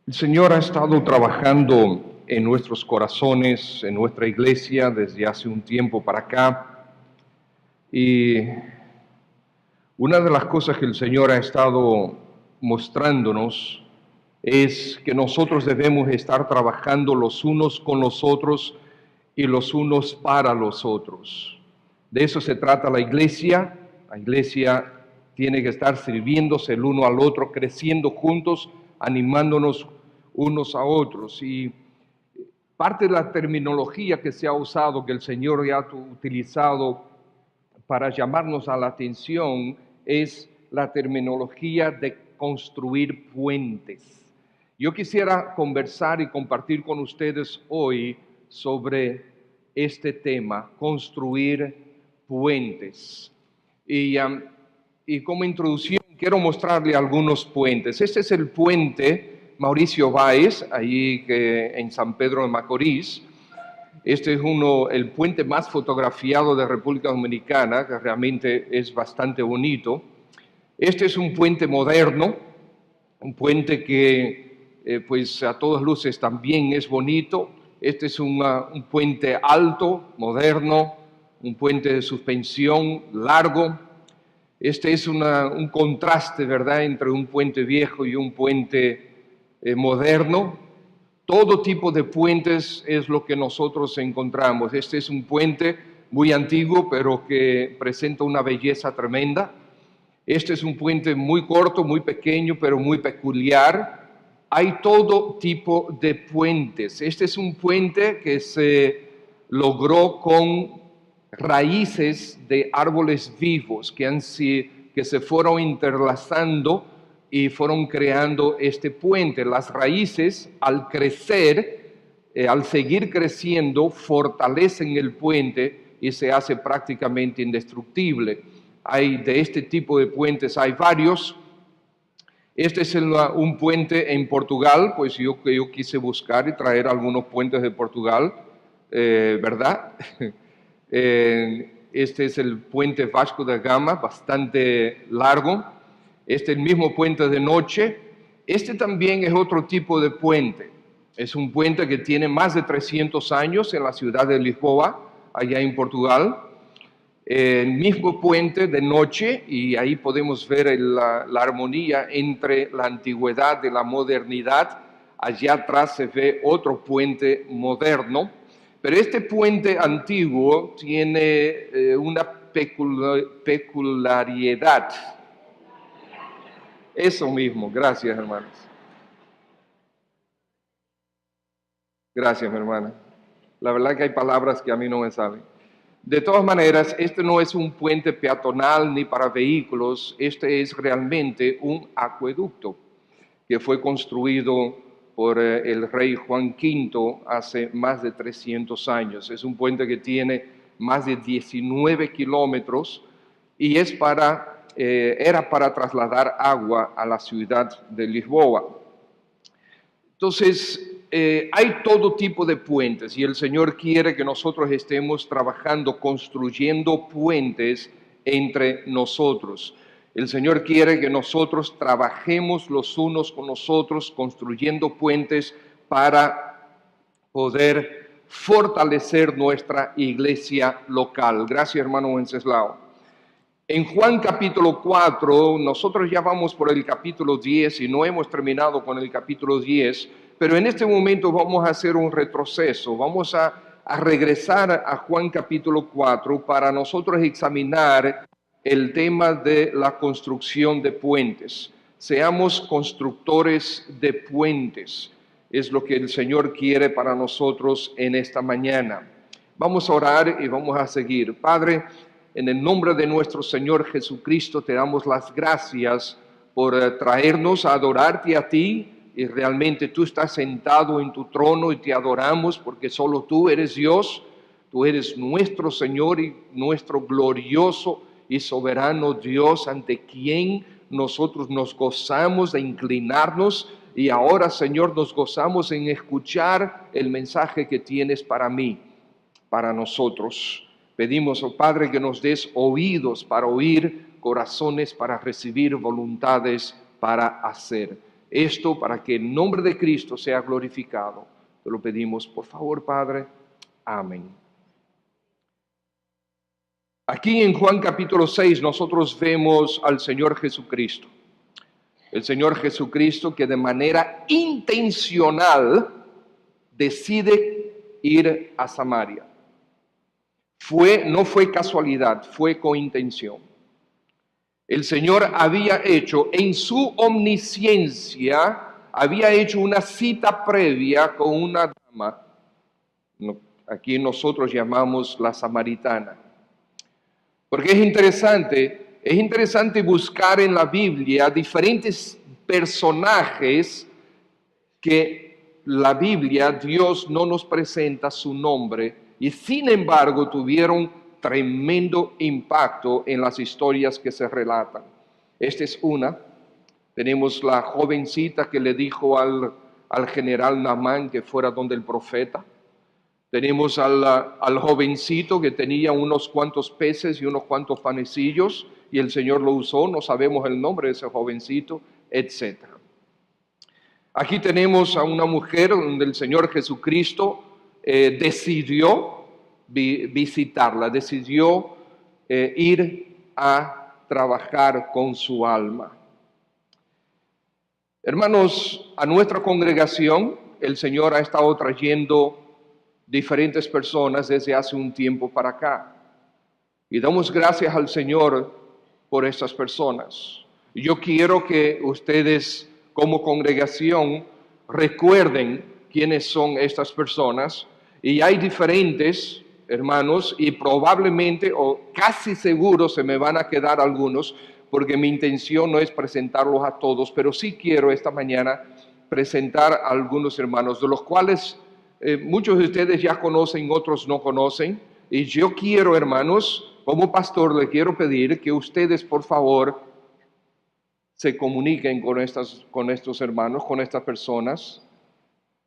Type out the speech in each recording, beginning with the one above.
El Señor ha estado trabajando en nuestros corazones, en nuestra iglesia, desde hace un tiempo para acá. Y una de las cosas que el Señor ha estado mostrándonos es que nosotros debemos estar trabajando los unos con los otros y los unos para los otros. De eso se trata la iglesia. La iglesia tiene que estar sirviéndose el uno al otro, creciendo juntos, animándonos unos a otros. Y parte de la terminología que se ha usado, que el Señor ya ha utilizado para llamarnos a la atención, es la terminología de construir puentes. Yo quisiera conversar y compartir con ustedes hoy sobre este tema, construir puentes. Y como introducción quiero mostrarle algunos puentes. Este es el puente Mauricio Báez, allí en San Pedro de Macorís. Este es el puente más fotografiado de República Dominicana, que realmente es bastante bonito. Este es un puente moderno, un puente que pues a todas luces también es bonito. Este es un puente alto, moderno, un puente de suspensión largo. Este es un contraste, ¿verdad?, entre un puente viejo y un puente moderno. Todo tipo de puentes es lo que nosotros encontramos. Este es un puente muy antiguo, pero que presenta una belleza tremenda. Este es un puente muy corto, muy pequeño, pero muy peculiar. Hay todo tipo de puentes. Este es un puente que se logró con raíces de árboles vivos que se fueron interlazando y fueron creando este puente. Las raíces, al crecer, al seguir creciendo, fortalecen el puente y se hace prácticamente indestructible. De este tipo de puentes hay varios. Este es un puente en Portugal, pues yo quise buscar y traer algunos puentes de Portugal, ¿verdad? Este es el puente Vasco da Gama, bastante largo. Este es el mismo puente de noche. Este también es otro tipo de puente. Es un puente que tiene más de 300 años en la ciudad de Lisboa, allá en Portugal. El mismo puente de noche, y ahí podemos ver la armonía entre la antigüedad y la modernidad. Allá atrás se ve otro puente moderno, pero este puente antiguo tiene una peculiaridad. Eso mismo, gracias, hermanos. Gracias, mi hermana. La verdad que hay palabras que a mí no me salen. De todas maneras, este no es un puente peatonal ni para vehículos, este es realmente un acueducto que fue construido por el rey Juan V hace más de 300 años. Es un puente que tiene más de 19 kilómetros y era para trasladar agua a la ciudad de Lisboa. Entonces, hay todo tipo de puentes y el Señor quiere que nosotros estemos trabajando, construyendo puentes entre nosotros. El Señor quiere que nosotros trabajemos los unos con los otros, construyendo puentes para poder fortalecer nuestra iglesia local. Gracias, hermano Wenceslao. En Juan capítulo 4, nosotros ya vamos por el capítulo 10 y no hemos terminado con el capítulo 10, pero en este momento vamos a hacer un retroceso, vamos a regresar a Juan capítulo 4 para nosotros examinar el tema de la construcción de puentes. Seamos constructores de puentes, es lo que el Señor quiere para nosotros en esta mañana. Vamos a orar y vamos a seguir. Padre, en el nombre de nuestro Señor Jesucristo te damos las gracias por traernos a adorarte a ti, y realmente tú estás sentado en tu trono y te adoramos porque solo tú eres Dios, tú eres nuestro Señor y nuestro glorioso y soberano Dios ante quien nosotros nos gozamos de inclinarnos, y ahora, Señor, nos gozamos en escuchar el mensaje que tienes para mí, para nosotros. Pedimos, oh Padre, que nos des oídos para oír, corazones para recibir, voluntades para hacer. esto para que el nombre de Cristo sea glorificado. Te lo pedimos, por favor, Padre. Amén. Aquí en Juan capítulo 6 nosotros vemos al Señor Jesucristo. El Señor Jesucristo que de manera intencional decide ir a Samaria. No fue casualidad, fue con intención. El Señor había hecho, en su omnisciencia, había hecho una cita previa con una dama, aquí nosotros llamamos la samaritana. Porque es interesante buscar en la Biblia diferentes personajes que la Biblia, Dios no nos presenta su nombre y sin embargo tuvieron tremendo impacto en las historias que se relatan. Esta es una. Tenemos la jovencita que le dijo al general Naamán que fuera donde el profeta. Tenemos al jovencito que tenía unos cuantos peces y unos cuantos panecillos y el Señor lo usó, no sabemos el nombre de ese jovencito, etc. Aquí tenemos a una mujer donde el Señor Jesucristo decidió visitarla, decidió ir a trabajar con su alma. Hermanos, a nuestra congregación el Señor ha estado trayendo diferentes personas desde hace un tiempo para acá. Y damos gracias al Señor por estas personas. Y yo quiero que ustedes como congregación recuerden quiénes son estas personas. Y hay diferentes, hermanos, y probablemente o casi seguro se me van a quedar algunos, porque mi intención no es presentarlos a todos, pero sí quiero esta mañana presentar a algunos hermanos, de los cuales muchos de ustedes ya conocen, otros no conocen. Y yo quiero, hermanos, como pastor, le quiero pedir que ustedes, por favor, se comuniquen con estos hermanos, con estas personas,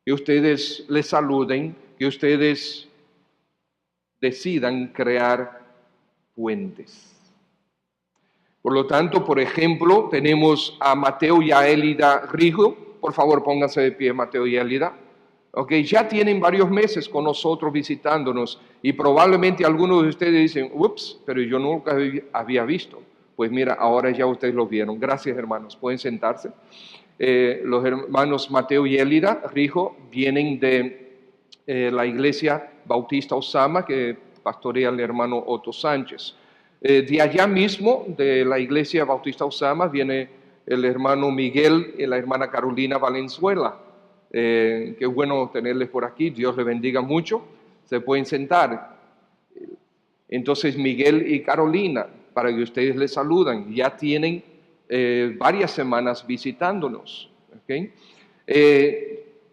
que ustedes les saluden, que ustedes decidan crear puentes. Por lo tanto, por ejemplo, tenemos a Mateo y a Élida Rijo. Por favor, pónganse de pie, Mateo y Élida. Okay, ya tienen varios meses con nosotros visitándonos y probablemente algunos de ustedes dicen, ups, pero yo nunca había visto. Pues mira, ahora ya ustedes lo vieron. Gracias, hermanos. Pueden sentarse. Los hermanos Mateo y Élida Rijo vienen de la iglesia Bautista Osama, que pastorea el hermano Otto Sánchez. De allá mismo, de la iglesia Bautista Osama, viene el hermano Miguel y la hermana Carolina Valenzuela. Qué bueno tenerles por aquí, Dios les bendiga mucho. Se pueden sentar. Entonces Miguel y Carolina, para que ustedes les saludan, ya tienen varias semanas visitándonos. ¿Okay?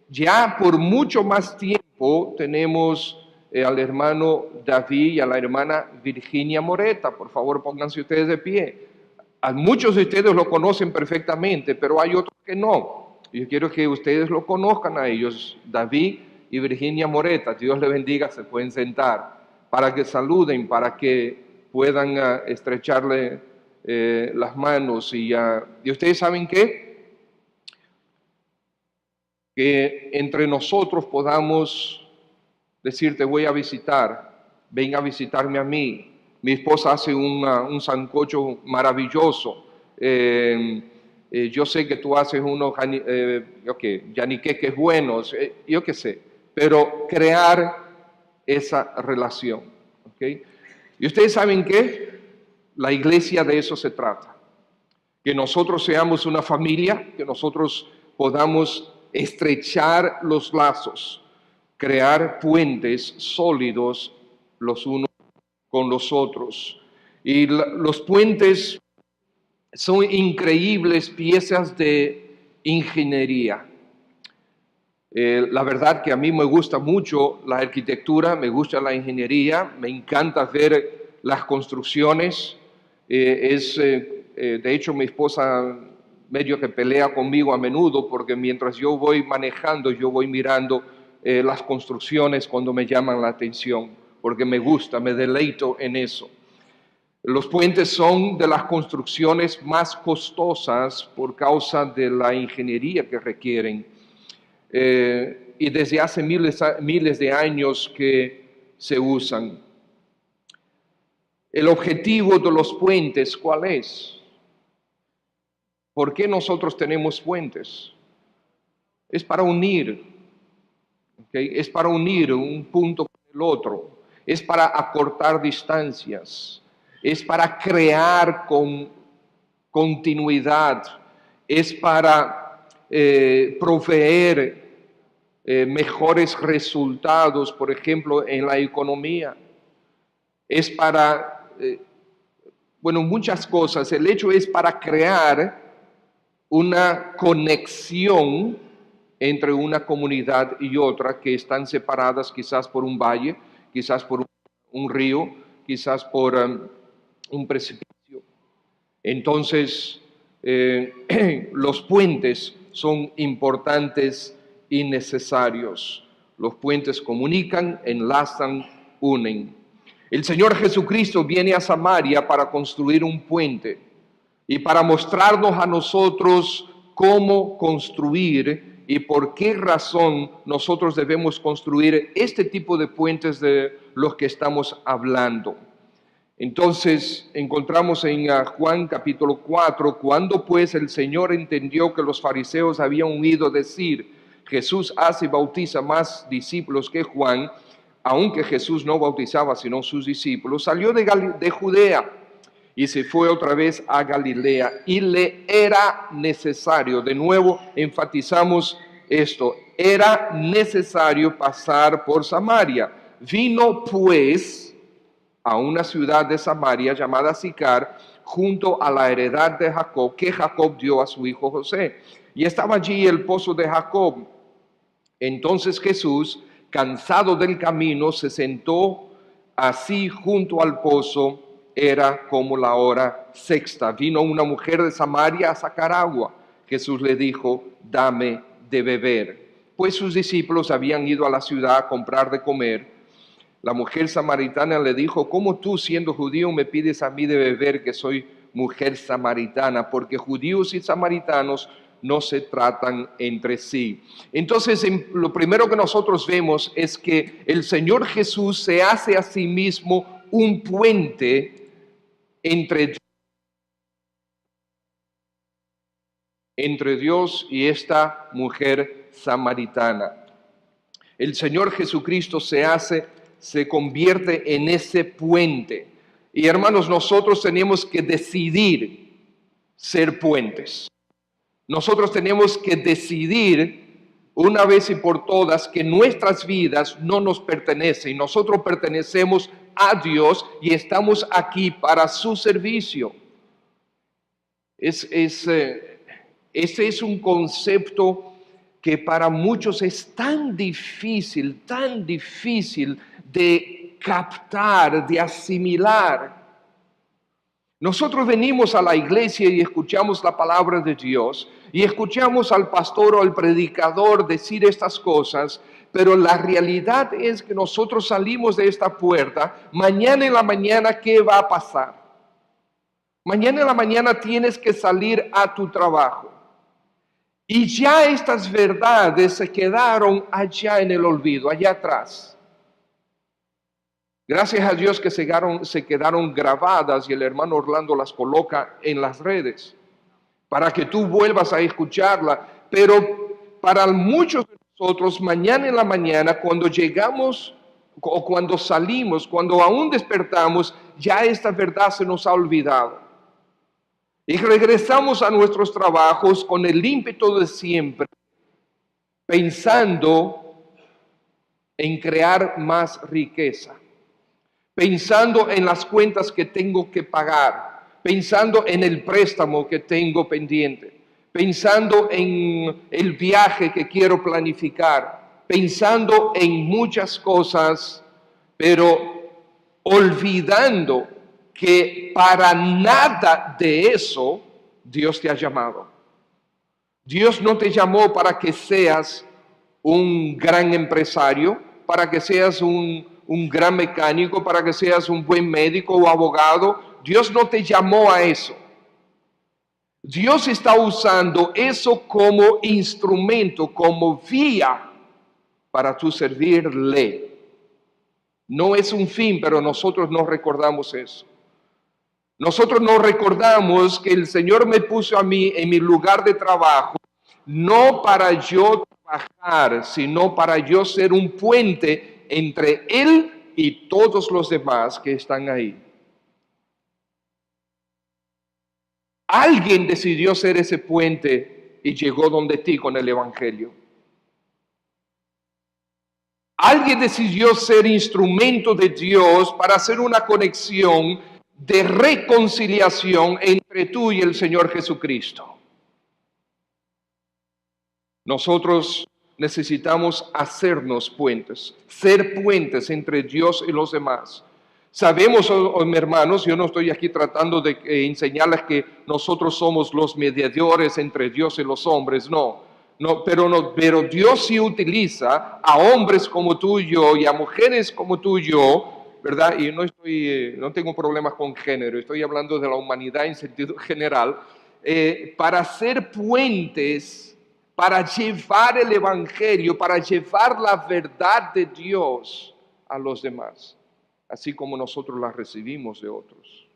Ya por mucho más tiempo tenemos al hermano David y a la hermana Virginia Moreta. Por favor, pónganse ustedes de pie. A muchos de ustedes lo conocen perfectamente, pero hay otros que no. Yo quiero que ustedes lo conozcan a ellos, David y Virginia Moreta. Dios les bendiga, se pueden sentar, para que saluden, para que puedan estrecharle las manos. Y ustedes saben qué, que entre nosotros podamos decirte, voy a visitar, ven a visitarme a mí. Mi esposa hace un sancocho maravilloso. Yo sé que tú haces unos yaniqueques buenos, yo qué sé, pero crear esa relación. ¿Okay? Y ustedes saben que la iglesia de eso se trata, que nosotros seamos una familia, que nosotros podamos estrechar los lazos, crear puentes sólidos los unos con los otros. Y los puentes son increíbles piezas de ingeniería. La verdad que a mí me gusta mucho la arquitectura, me gusta la ingeniería, me encanta ver las construcciones. De hecho, mi esposa medio que pelea conmigo a menudo porque mientras yo voy manejando, yo voy mirando las construcciones cuando me llaman la atención, porque me gusta, me deleito en eso. Los puentes son de las construcciones más costosas por causa de la ingeniería que requieren. Y desde hace miles de años que se usan. El objetivo de los puentes, ¿cuál es? ¿Por qué nosotros tenemos puentes? Es para unir, ¿okay? Es para unir un punto con el otro, es para acortar distancias, es para crear continuidad, es para proveer mejores resultados, por ejemplo, en la economía. Es para, muchas cosas. El hecho es para crear una conexión entre una comunidad y otra que están separadas quizás por un valle, quizás por un río, quizás por un precipicio. Entonces, los puentes son importantes y necesarios. Los puentes comunican, enlazan, unen. El Señor Jesucristo viene a Samaria para construir un puente y para mostrarnos a nosotros cómo construir y por qué razón nosotros debemos construir este tipo de puentes de los que estamos hablando. Entonces encontramos en Juan capítulo 4, cuando pues el Señor entendió que los fariseos habían oído decir, Jesús hace y bautiza más discípulos que Juan, aunque Jesús no bautizaba sino sus discípulos, salió de Judea y se fue otra vez a Galilea y le era necesario, de nuevo enfatizamos esto, era necesario pasar por Samaria. Vino pues a una ciudad de Samaria llamada Sicar, junto a la heredad de Jacob, que Jacob dio a su hijo José. Y estaba allí el pozo de Jacob. Entonces Jesús, cansado del camino, se sentó así junto al pozo. Era como la hora sexta. Vino una mujer de Samaria a sacar agua. Jesús le dijo, dame de beber. Pues sus discípulos habían ido a la ciudad a comprar de comer. La mujer samaritana le dijo, ¿cómo tú, siendo judío, me pides a mí de beber, que soy mujer samaritana? Porque judíos y samaritanos no se tratan entre sí. Entonces, lo primero que nosotros vemos es que el Señor Jesús se hace a sí mismo un puente entre Dios y esta mujer samaritana. El Señor Jesucristo se convierte en ese puente. Y hermanos, nosotros tenemos que decidir ser puentes. Nosotros tenemos que decidir una vez y por todas que nuestras vidas no nos pertenecen. Nosotros pertenecemos a Dios y estamos aquí para su servicio. Ese es un concepto que para muchos es tan difícil de captar, de asimilar. Nosotros venimos a la iglesia y escuchamos la palabra de Dios y escuchamos al pastor o al predicador decir estas cosas, pero la realidad es que nosotros salimos de esta puerta, mañana en la mañana, ¿qué va a pasar? Mañana en la mañana tienes que salir a tu trabajo. Y ya estas verdades se quedaron allá en el olvido, allá atrás. Gracias a Dios que se quedaron grabadas y el hermano Orlando las coloca en las redes para que tú vuelvas a escucharla. Pero para muchos de nosotros, mañana en la mañana, cuando llegamos o cuando salimos, cuando aún despertamos, ya esta verdad se nos ha olvidado. Y regresamos a nuestros trabajos con el ímpetu de siempre, pensando en crear más riqueza, pensando en las cuentas que tengo que pagar, pensando en el préstamo que tengo pendiente, pensando en el viaje que quiero planificar, pensando en muchas cosas, pero olvidando que para nada de eso Dios te ha llamado. Dios no te llamó para que seas un gran empresario, para que seas un gran mecánico, para que seas un buen médico o abogado, Dios no te llamó a eso. Dios está usando eso como instrumento, como vía para tu servirle. No es un fin, pero nosotros no recordamos eso. Nosotros no recordamos que el Señor me puso a mí en mi lugar de trabajo, no para yo trabajar, sino para yo ser un puente entre Él y todos los demás que están ahí. Alguien decidió ser ese puente y llegó donde ti con el Evangelio. Alguien decidió ser instrumento de Dios para hacer una conexión de reconciliación entre tú y el Señor Jesucristo. Nosotros necesitamos hacernos puentes, ser puentes entre Dios y los demás. Sabemos, mis hermanos, yo no estoy aquí tratando de enseñarles que nosotros somos los mediadores entre Dios y los hombres, pero Dios sí utiliza a hombres como tú y yo y a mujeres como tú y yo, ¿verdad? Y no tengo problemas con género, estoy hablando de la humanidad en sentido general, para ser puentes, para llevar el Evangelio, para llevar la verdad de Dios a los demás, así como nosotros la recibimos de otros.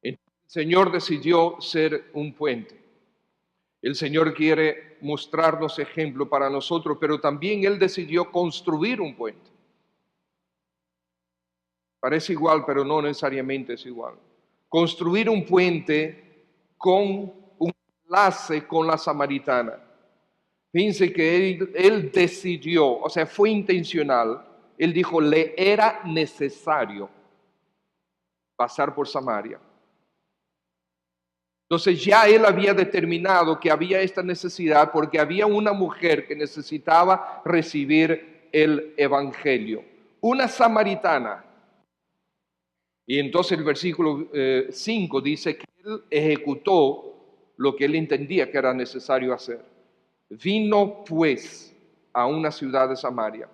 El Señor decidió ser un puente. El Señor quiere mostrarnos ejemplo para nosotros, pero también Él decidió construir un puente. Parece igual, pero no necesariamente es igual. Construir un puente con un enlace con la samaritana. Fíjense que él decidió, o sea, fue intencional. Él dijo, le era necesario pasar por Samaria. Entonces ya él había determinado que había esta necesidad porque había una mujer que necesitaba recibir el evangelio, una samaritana. Y entonces el versículo 5 dice que él ejecutó lo que él entendía que era necesario hacer. Vino pues a una ciudad de Samaria.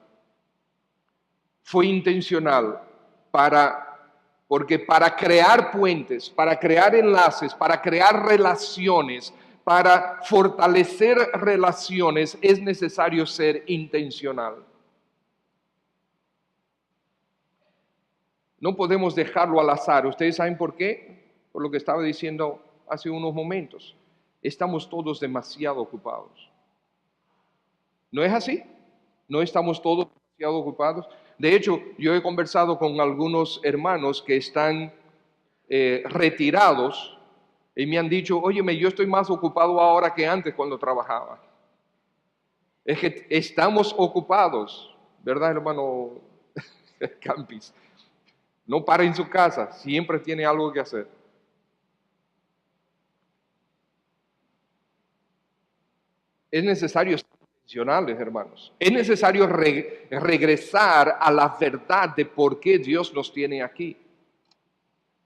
Fue intencional porque para crear puentes, para crear enlaces, para crear relaciones, para fortalecer relaciones, es necesario ser intencional. No podemos dejarlo al azar. ¿Ustedes saben por qué? Por lo que estaba diciendo hace unos momentos. Estamos todos demasiado ocupados. ¿No es así? ¿No estamos todos demasiado ocupados? De hecho, yo he conversado con algunos hermanos que están retirados y me han dicho, óyeme, yo estoy más ocupado ahora que antes cuando trabajaba. Es que estamos ocupados, ¿verdad, hermano Campis? No para en su casa, siempre tiene algo que hacer. Es necesario estar intencionales, hermanos. Es necesario regresar a la verdad de por qué Dios nos tiene aquí.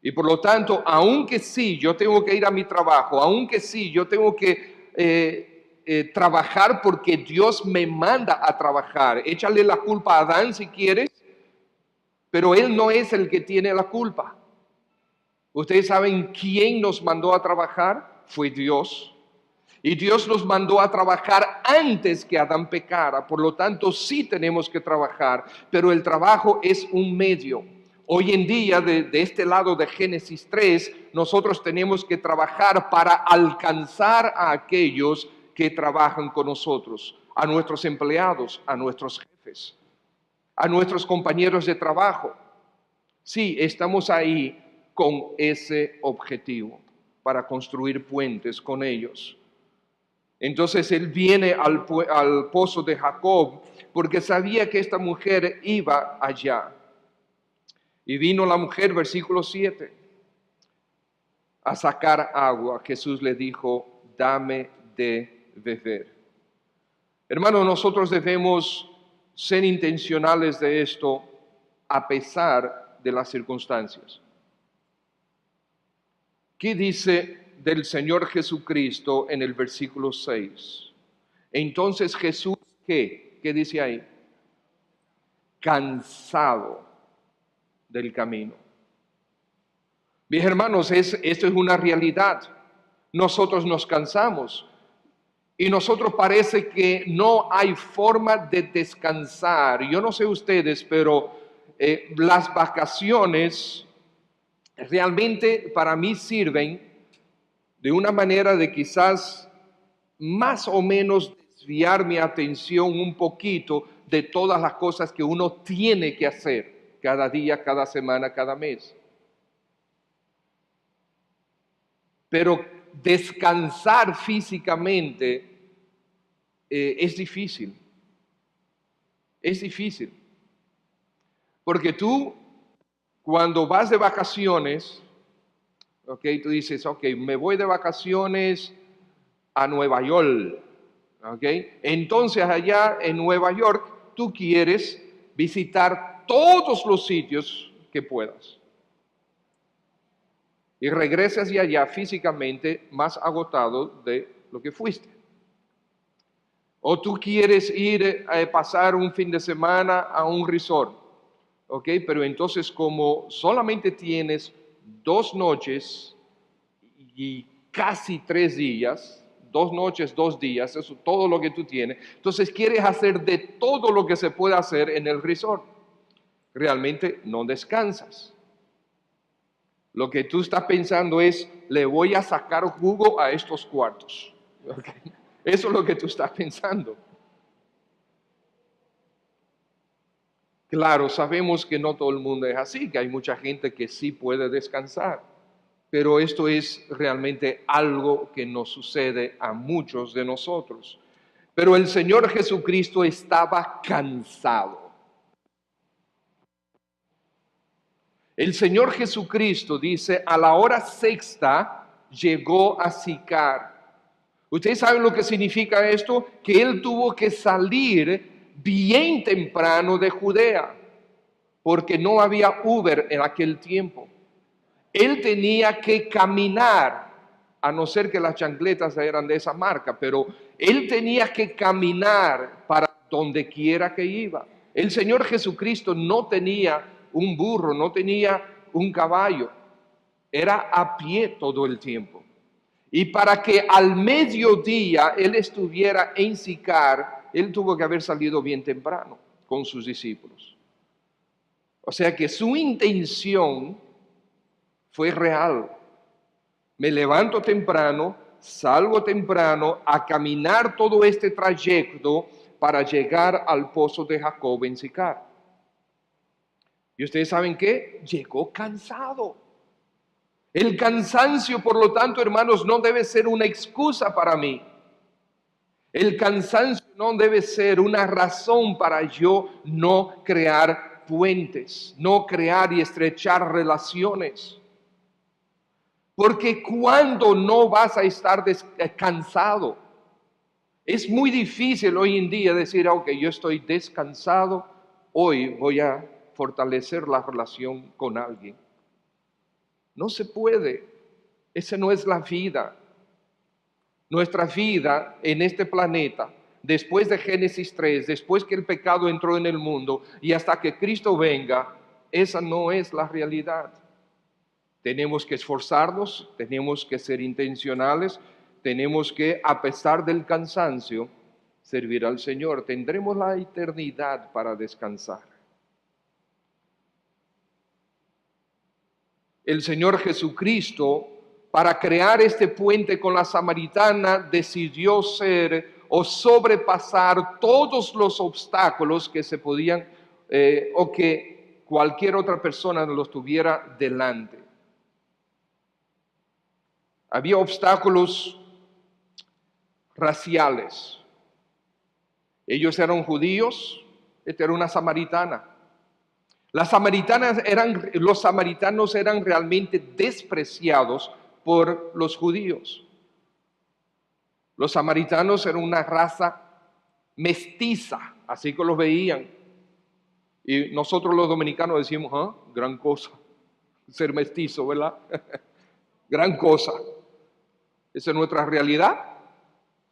Y por lo tanto, aunque sí, yo tengo que ir a mi trabajo, aunque sí, yo tengo que trabajar porque Dios me manda a trabajar. Échale la culpa a Adán si quieres, pero él no es el que tiene la culpa. Ustedes saben quién nos mandó a trabajar, fue Dios. Y Dios nos mandó a trabajar antes que Adán pecara, por lo tanto sí tenemos que trabajar, pero el trabajo es un medio. Hoy en día, de este lado de Génesis 3, nosotros tenemos que trabajar para alcanzar a aquellos que trabajan con nosotros, a nuestros empleados, a nuestros jefes, a nuestros compañeros de trabajo. Sí, estamos ahí con ese objetivo, para construir puentes con ellos. Entonces él viene al pozo de Jacob porque sabía que esta mujer iba allá. Y vino la mujer, versículo 7, a sacar agua. Jesús le dijo, dame de beber. Hermanos, nosotros debemos ser intencionales de esto a pesar de las circunstancias. ¿Qué dice del Señor Jesucristo en el versículo 6? Entonces Jesús, ¿qué? ¿Qué dice ahí? Cansado del camino. Mis hermanos, esto es una realidad. Nosotros nos cansamos y nosotros parece que no hay forma de descansar. Yo no sé ustedes, pero las vacaciones realmente para mí sirven de una manera de quizás más o menos desviar mi atención un poquito de todas las cosas que uno tiene que hacer cada día, cada semana, cada mes. Pero descansar físicamente es difícil. Es difícil. Porque tú, cuando vas de vacaciones, ok, tú dices, ok, me voy de vacaciones a Nueva York, ok. Entonces allá en Nueva York tú quieres visitar todos los sitios que puedas. Y regresas de allá físicamente más agotado de lo que fuiste. O tú quieres ir a pasar un fin de semana a un resort, ¿ok? Pero entonces como solamente tienes 2 noches y casi 3 días, 2 noches, 2 días, eso es todo lo que tú tienes, entonces quieres hacer de todo lo que se puede hacer en el resort. Realmente no descansas. Lo que tú estás pensando es, le voy a sacar jugo a estos cuartos. ¿Okay? Eso es lo que tú estás pensando. Claro, sabemos que no todo el mundo es así, que hay mucha gente que sí puede descansar, pero esto es realmente algo que nos sucede a muchos de nosotros. Pero el Señor Jesucristo estaba cansado. El Señor Jesucristo dice, a la hora sexta llegó a Sicar. ¿Ustedes saben lo que significa esto? Que Él tuvo que salir bien temprano de Judea, porque no había Uber en aquel tiempo. Él tenía que caminar, a no ser que las chancletas eran de esa marca, pero Él tenía que caminar para donde quiera que iba. El Señor Jesucristo no tenía un burro, no tenía un caballo, era a pie todo el tiempo. Y para que al mediodía Él estuviera en Sicar, Él tuvo que haber salido bien temprano con sus discípulos. O sea que su intención fue real. Me levanto temprano, salgo temprano a caminar todo este trayecto para llegar al pozo de Jacob en Sicar. ¿Y ustedes saben qué? Llegó cansado. El cansancio, por lo tanto, hermanos, no debe ser una excusa para mí. El cansancio no debe ser una razón para yo no crear puentes, no crear y estrechar relaciones. Porque cuando no vas a estar cansado, es muy difícil hoy en día decir, ok, yo estoy descansado, hoy voy a fortalecer la relación con alguien. No se puede, esa no es la vida. Nuestra vida en este planeta, después de Génesis 3, después que el pecado entró en el mundo y hasta que Cristo venga, esa no es la realidad. Tenemos que esforzarnos, tenemos que ser intencionales, tenemos que, a pesar del cansancio, servir al Señor. Tendremos la eternidad para descansar. El Señor Jesucristo, para crear este puente con la samaritana, decidió ser o sobrepasar todos los obstáculos que se podían o que cualquier otra persona los tuviera delante. Había obstáculos raciales. Ellos eran judíos, esta era una samaritana. Los samaritanos eran realmente despreciados por los judíos. Los samaritanos eran una raza mestiza, así que los veían. Y nosotros los dominicanos decimos, gran cosa, ser mestizo, ¿verdad? Gran cosa. Esa es nuestra realidad.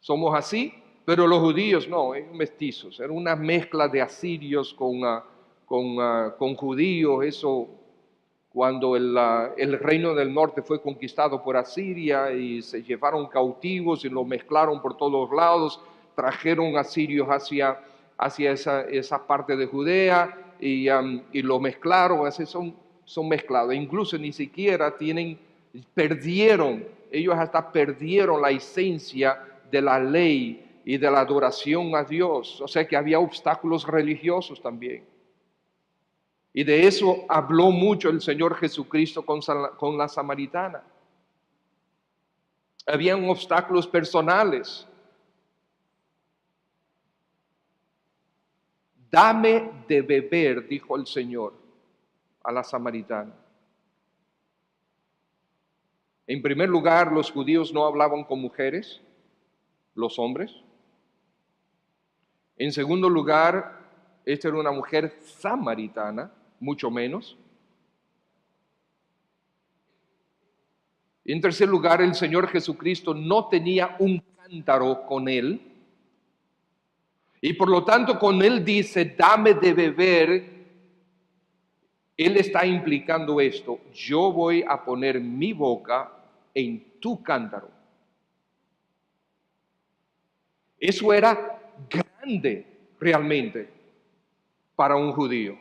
Somos así, pero los judíos no, eran mestizos. Era una mezcla de asirios con judíos. Eso, cuando el reino del norte fue conquistado por Asiria y se llevaron cautivos y lo mezclaron por todos lados, trajeron asirios hacia esa parte de Judea y lo mezclaron, así son mezclados. Incluso ni siquiera ellos hasta perdieron la esencia de la ley y de la adoración a Dios. O sea que había obstáculos religiosos también. Y de eso habló mucho el Señor Jesucristo con la samaritana. Habían obstáculos personales. Dame de beber, dijo el Señor a la samaritana. En primer lugar, los judíos no hablaban con mujeres, los hombres. En segundo lugar, esta era una mujer samaritana, mucho menos. En tercer lugar, el Señor Jesucristo no tenía un cántaro con él. Y por lo tanto, cuando él dice, dame de beber, él está implicando esto: yo voy a poner mi boca en tu cántaro. Eso era grande realmente para un judío.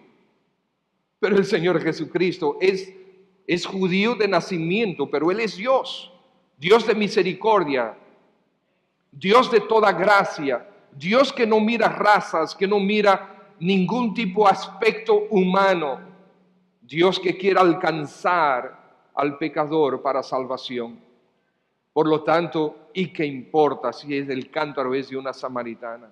Pero el Señor Jesucristo es judío de nacimiento, pero Él es Dios, Dios de misericordia, Dios de toda gracia, Dios que no mira razas, que no mira ningún tipo de aspecto humano, Dios que quiere alcanzar al pecador para salvación. Por lo tanto, ¿y qué importa si el cántaro es de una samaritana?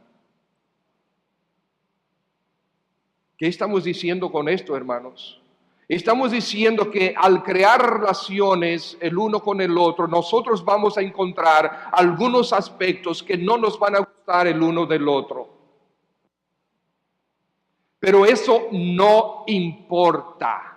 ¿Qué estamos diciendo con esto, hermanos? Estamos diciendo que al crear relaciones el uno con el otro, nosotros vamos a encontrar algunos aspectos que no nos van a gustar el uno del otro. Pero eso no importa.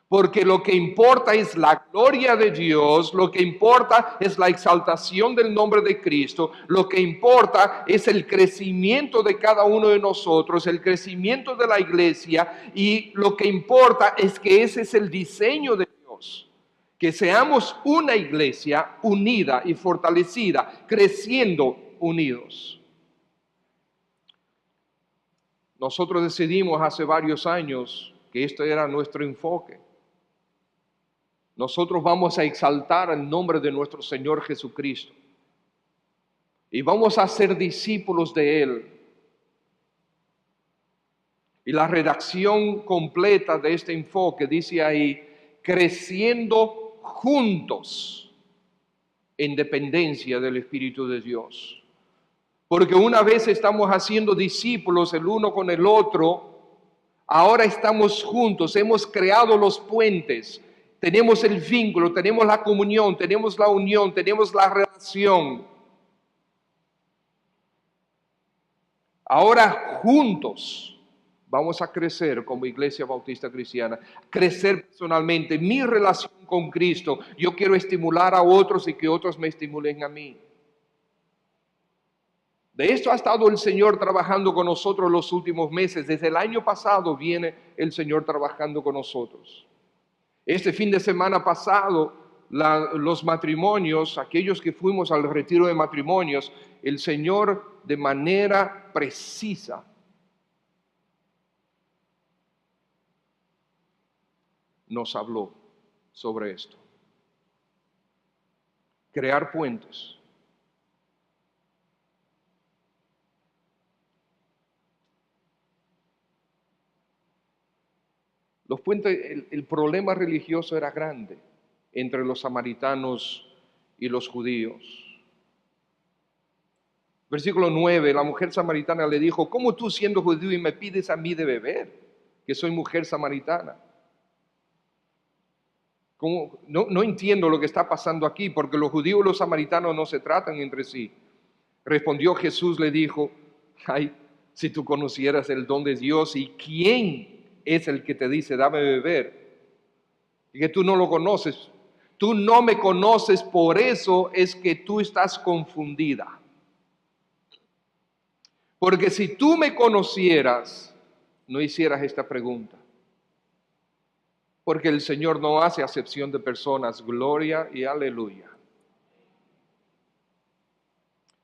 Porque lo que importa es la gloria de Dios, lo que importa es la exaltación del nombre de Cristo, lo que importa es el crecimiento de cada uno de nosotros, el crecimiento de la iglesia, y lo que importa es que ese es el diseño de Dios, que seamos una iglesia unida y fortalecida, creciendo unidos. Nosotros decidimos hace varios años que este era nuestro enfoque. Nosotros vamos a exaltar el nombre de nuestro Señor Jesucristo y vamos a ser discípulos de Él. Y la redacción completa de este enfoque dice ahí, creciendo juntos en dependencia del Espíritu de Dios. Porque una vez estamos haciendo discípulos el uno con el otro, ahora estamos juntos, hemos creado los puentes. Tenemos el vínculo, tenemos la comunión, tenemos la unión, tenemos la relación. Ahora juntos vamos a crecer como Iglesia Bautista Cristiana, crecer personalmente, mi relación con Cristo. Yo quiero estimular a otros y que otros me estimulen a mí. De esto ha estado el Señor trabajando con nosotros los últimos meses. Desde el año pasado viene el Señor trabajando con nosotros. Este fin de semana pasado, los matrimonios, aquellos que fuimos al retiro de matrimonios, el Señor de manera precisa nos habló sobre esto. Crear puentes. Los puentes, el problema religioso era grande entre los samaritanos y los judíos. Versículo 9, la mujer samaritana le dijo, ¿cómo tú siendo judío y me pides a mí de beber, que soy mujer samaritana? No entiendo lo que está pasando aquí, porque los judíos y los samaritanos no se tratan entre sí. Respondió Jesús, le dijo, ay, si tú conocieras el don de Dios y quién es el que te dice, dame de beber, y que tú no lo conoces. Tú no me conoces, por eso es que tú estás confundida. Porque si tú me conocieras, no hicieras esta pregunta. porque el Señor no hace acepción de personas. Gloria y aleluya.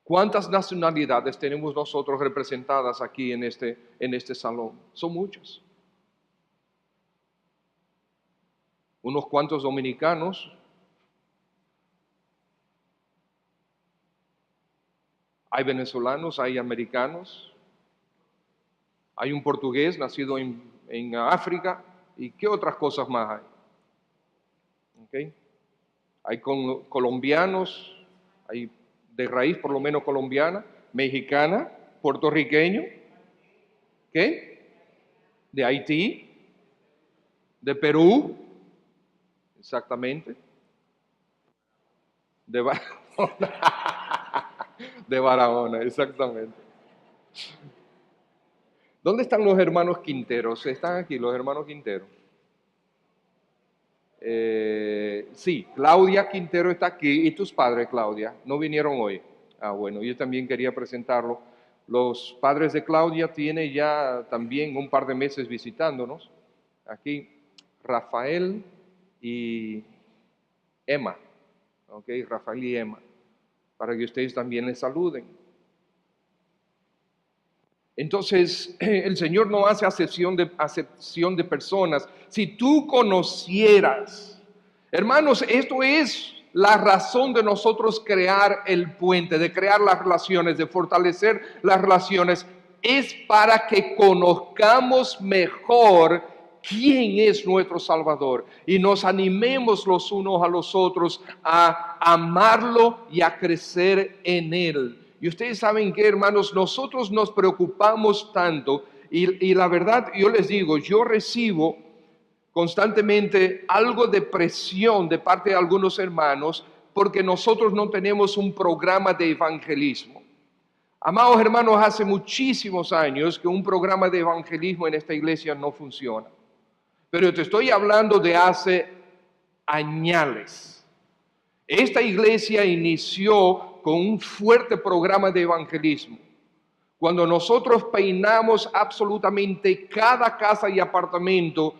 ¿Cuántas nacionalidades tenemos nosotros representadas aquí en este salón? Son muchas. Unos cuantos dominicanos, hay venezolanos, hay americanos, hay un portugués nacido en África, ¿y qué otras cosas más hay? ¿Okay? Hay colombianos, hay de raíz por lo menos colombiana, mexicana, puertorriqueño, ¿qué? De Haití, de Perú, exactamente, de Barahona, de Barahona, exactamente. ¿Dónde están los hermanos Quinteros? ¿Están aquí los hermanos Quinteros? Sí, Claudia Quintero está aquí. ¿Y tus padres, Claudia? ¿No vinieron hoy? Ah, bueno, yo también quería presentarlo. Los padres de Claudia tienen ya también un par de meses visitándonos. Aquí, Rafael y Emma. Ok, Rafael y Emma. Para que ustedes también les saluden. Entonces, el Señor no hace acepción de personas. Si tú conocieras, hermanos, esto es la razón de nosotros crear el puente, de crear las relaciones, de fortalecer las relaciones, es para que conozcamos mejor quién es nuestro Salvador y nos animemos los unos a los otros a amarlo y a crecer en Él. Y ustedes saben que, hermanos, nosotros nos preocupamos tanto y la verdad, yo les digo, yo recibo constantemente algo de presión de parte de algunos hermanos porque nosotros no tenemos un programa de evangelismo. Amados hermanos, hace muchísimos años que un programa de evangelismo en esta iglesia no funciona. Pero te estoy hablando de hace añales. Esta iglesia inició con un fuerte programa de evangelismo. Cuando nosotros peinamos absolutamente cada casa y apartamento,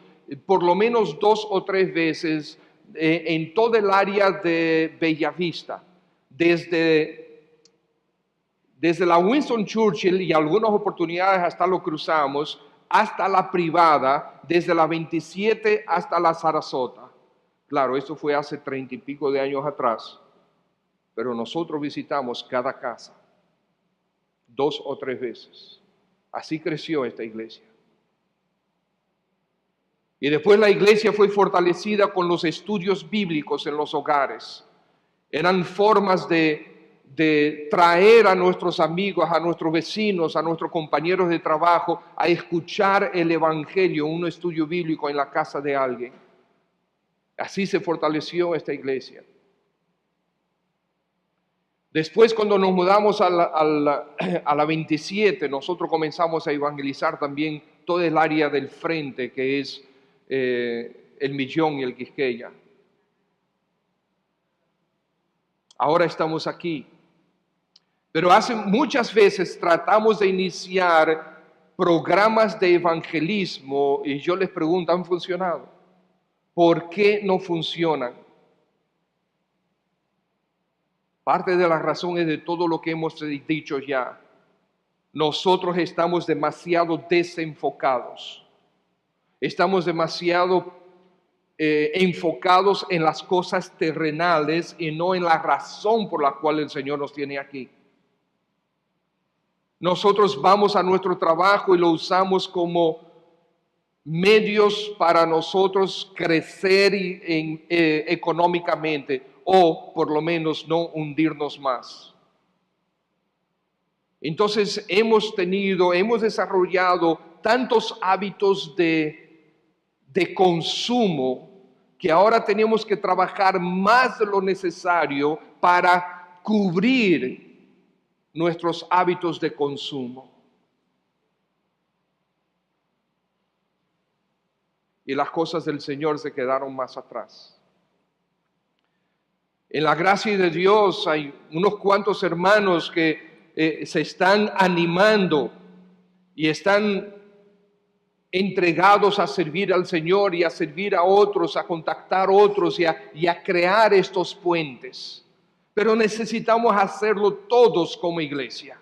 por lo menos 2 o 3 veces en toda el área de Bellavista, desde la Winston Churchill y algunas oportunidades hasta lo cruzamos, hasta la privada, desde la 27 hasta la Sarasota. Claro, esto fue hace 30 y pico de años atrás, pero nosotros visitamos cada casa 2 o 3 veces. Así creció esta iglesia. Y después la iglesia fue fortalecida con los estudios bíblicos en los hogares. Eran formas de traer a nuestros amigos, a nuestros vecinos, a nuestros compañeros de trabajo a escuchar el evangelio, un estudio bíblico en la casa de alguien. Así se fortaleció esta iglesia. Después, cuando nos mudamos a la 27, nosotros comenzamos a evangelizar también todo el área del frente, que es el Millón y el Quisqueya. Ahora estamos aquí. Pero hace muchas veces tratamos de iniciar programas de evangelismo y yo les pregunto, ¿han funcionado? ¿Por qué no funcionan? Parte de las razones de todo lo que hemos dicho ya. Nosotros estamos demasiado desenfocados. Estamos demasiado enfocados en las cosas terrenales y no en la razón por la cual el Señor nos tiene aquí. Nosotros vamos a nuestro trabajo y lo usamos como medios para nosotros crecer económicamente o por lo menos no hundirnos más. Entonces hemos desarrollado tantos hábitos de consumo que ahora tenemos que trabajar más de lo necesario para cubrir nuestros hábitos de consumo. Y las cosas del Señor se quedaron más atrás. En la gracia de Dios hay unos cuantos hermanos que se están animando y están entregados a servir al Señor y a servir a otros, a contactar a otros y a crear estos puentes. Pero necesitamos hacerlo todos como iglesia.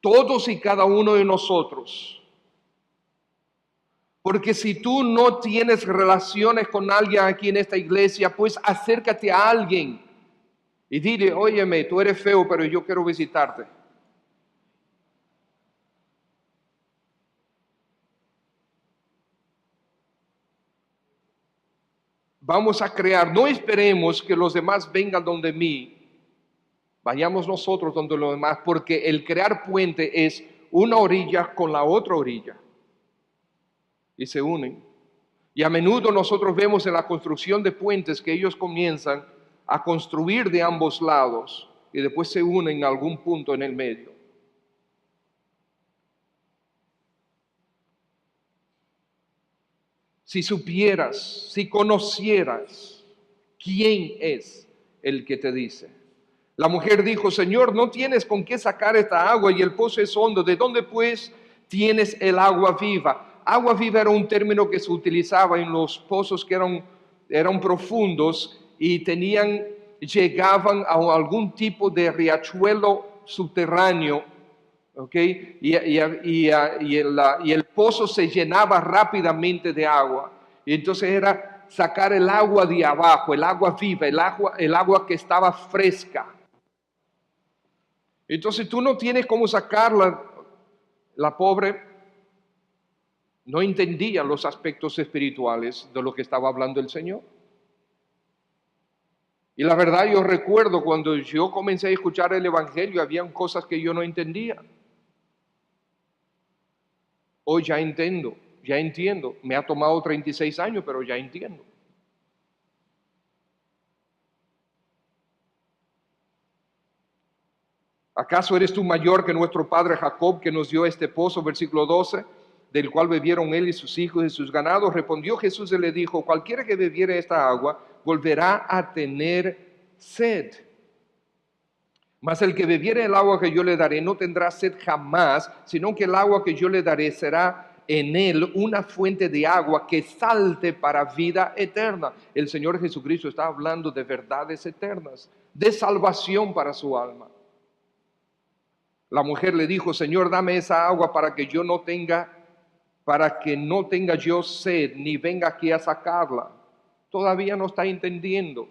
Todos y cada uno de nosotros. Porque si tú no tienes relaciones con alguien aquí en esta iglesia, pues acércate a alguien y dile, óyeme, tú eres feo, pero yo quiero visitarte. Vamos a crear, no esperemos que los demás vengan donde mí, vayamos nosotros donde los demás, porque el crear puente es una orilla con la otra orilla y se unen. Y a menudo nosotros vemos en la construcción de puentes que ellos comienzan a construir de ambos lados y después se unen en algún punto en el medio. Si supieras, si conocieras quién es el que te dice. La mujer dijo, Señor, no tienes con qué sacar esta agua y el pozo es hondo. ¿De dónde pues tienes el agua viva? Agua viva era un término que se utilizaba en los pozos que eran profundos y llegaban a algún tipo de riachuelo subterráneo. ¿Okay? Y el pozo se llenaba rápidamente de agua. Y entonces era sacar el agua de abajo, el agua viva, el agua que estaba fresca. Entonces tú no tienes cómo sacarla. La pobre no entendía los aspectos espirituales de lo que estaba hablando el Señor. Y la verdad, yo recuerdo cuando yo comencé a escuchar el Evangelio, habían cosas que yo no entendía. Hoy ya entiendo. Me ha tomado 36 años, pero ya entiendo. ¿Acaso eres tú mayor que nuestro padre Jacob, que nos dio este pozo? Versículo 12, del cual bebieron él y sus hijos y sus ganados. Respondió Jesús y le dijo, cualquiera que bebiere esta agua, volverá a tener sed. Mas el que bebiere el agua que yo le daré no tendrá sed jamás, sino que el agua que yo le daré será en él una fuente de agua que salte para vida eterna. El Señor Jesucristo está hablando de verdades eternas, de salvación para su alma. La mujer le dijo, Señor, dame esa agua para que no tenga yo sed, ni venga aquí a sacarla. Todavía no está entendiendo.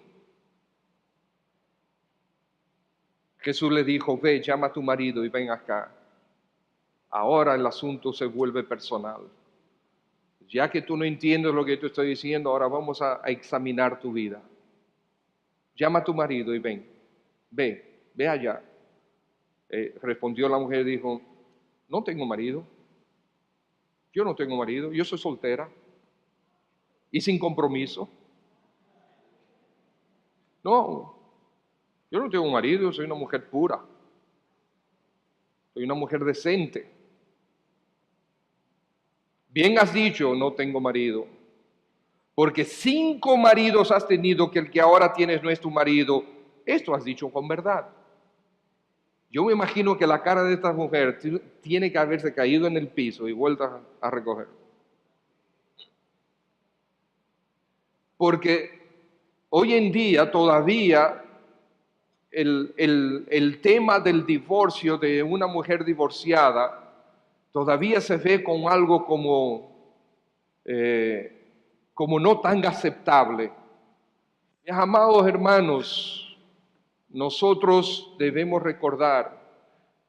Jesús le dijo, ve, llama a tu marido y ven acá. Ahora el asunto se vuelve personal. Ya que tú no entiendes lo que te estoy diciendo, ahora vamos a examinar tu vida. Llama a tu marido y ven. Ve allá. Respondió la mujer y dijo, no tengo marido. Yo no tengo marido, yo soy soltera y sin compromiso. No, yo no tengo marido, soy una mujer pura. Soy una mujer decente. Bien has dicho, no tengo marido. Porque 5 maridos has tenido, que el que ahora tienes no es tu marido. Esto has dicho con verdad. Yo me imagino que la cara de esta mujer tiene que haberse caído en el piso y vuelta a recoger. Porque hoy en día todavía el tema del divorcio de una mujer divorciada todavía se ve con algo como no tan aceptable. Mis amados hermanos, nosotros debemos recordar,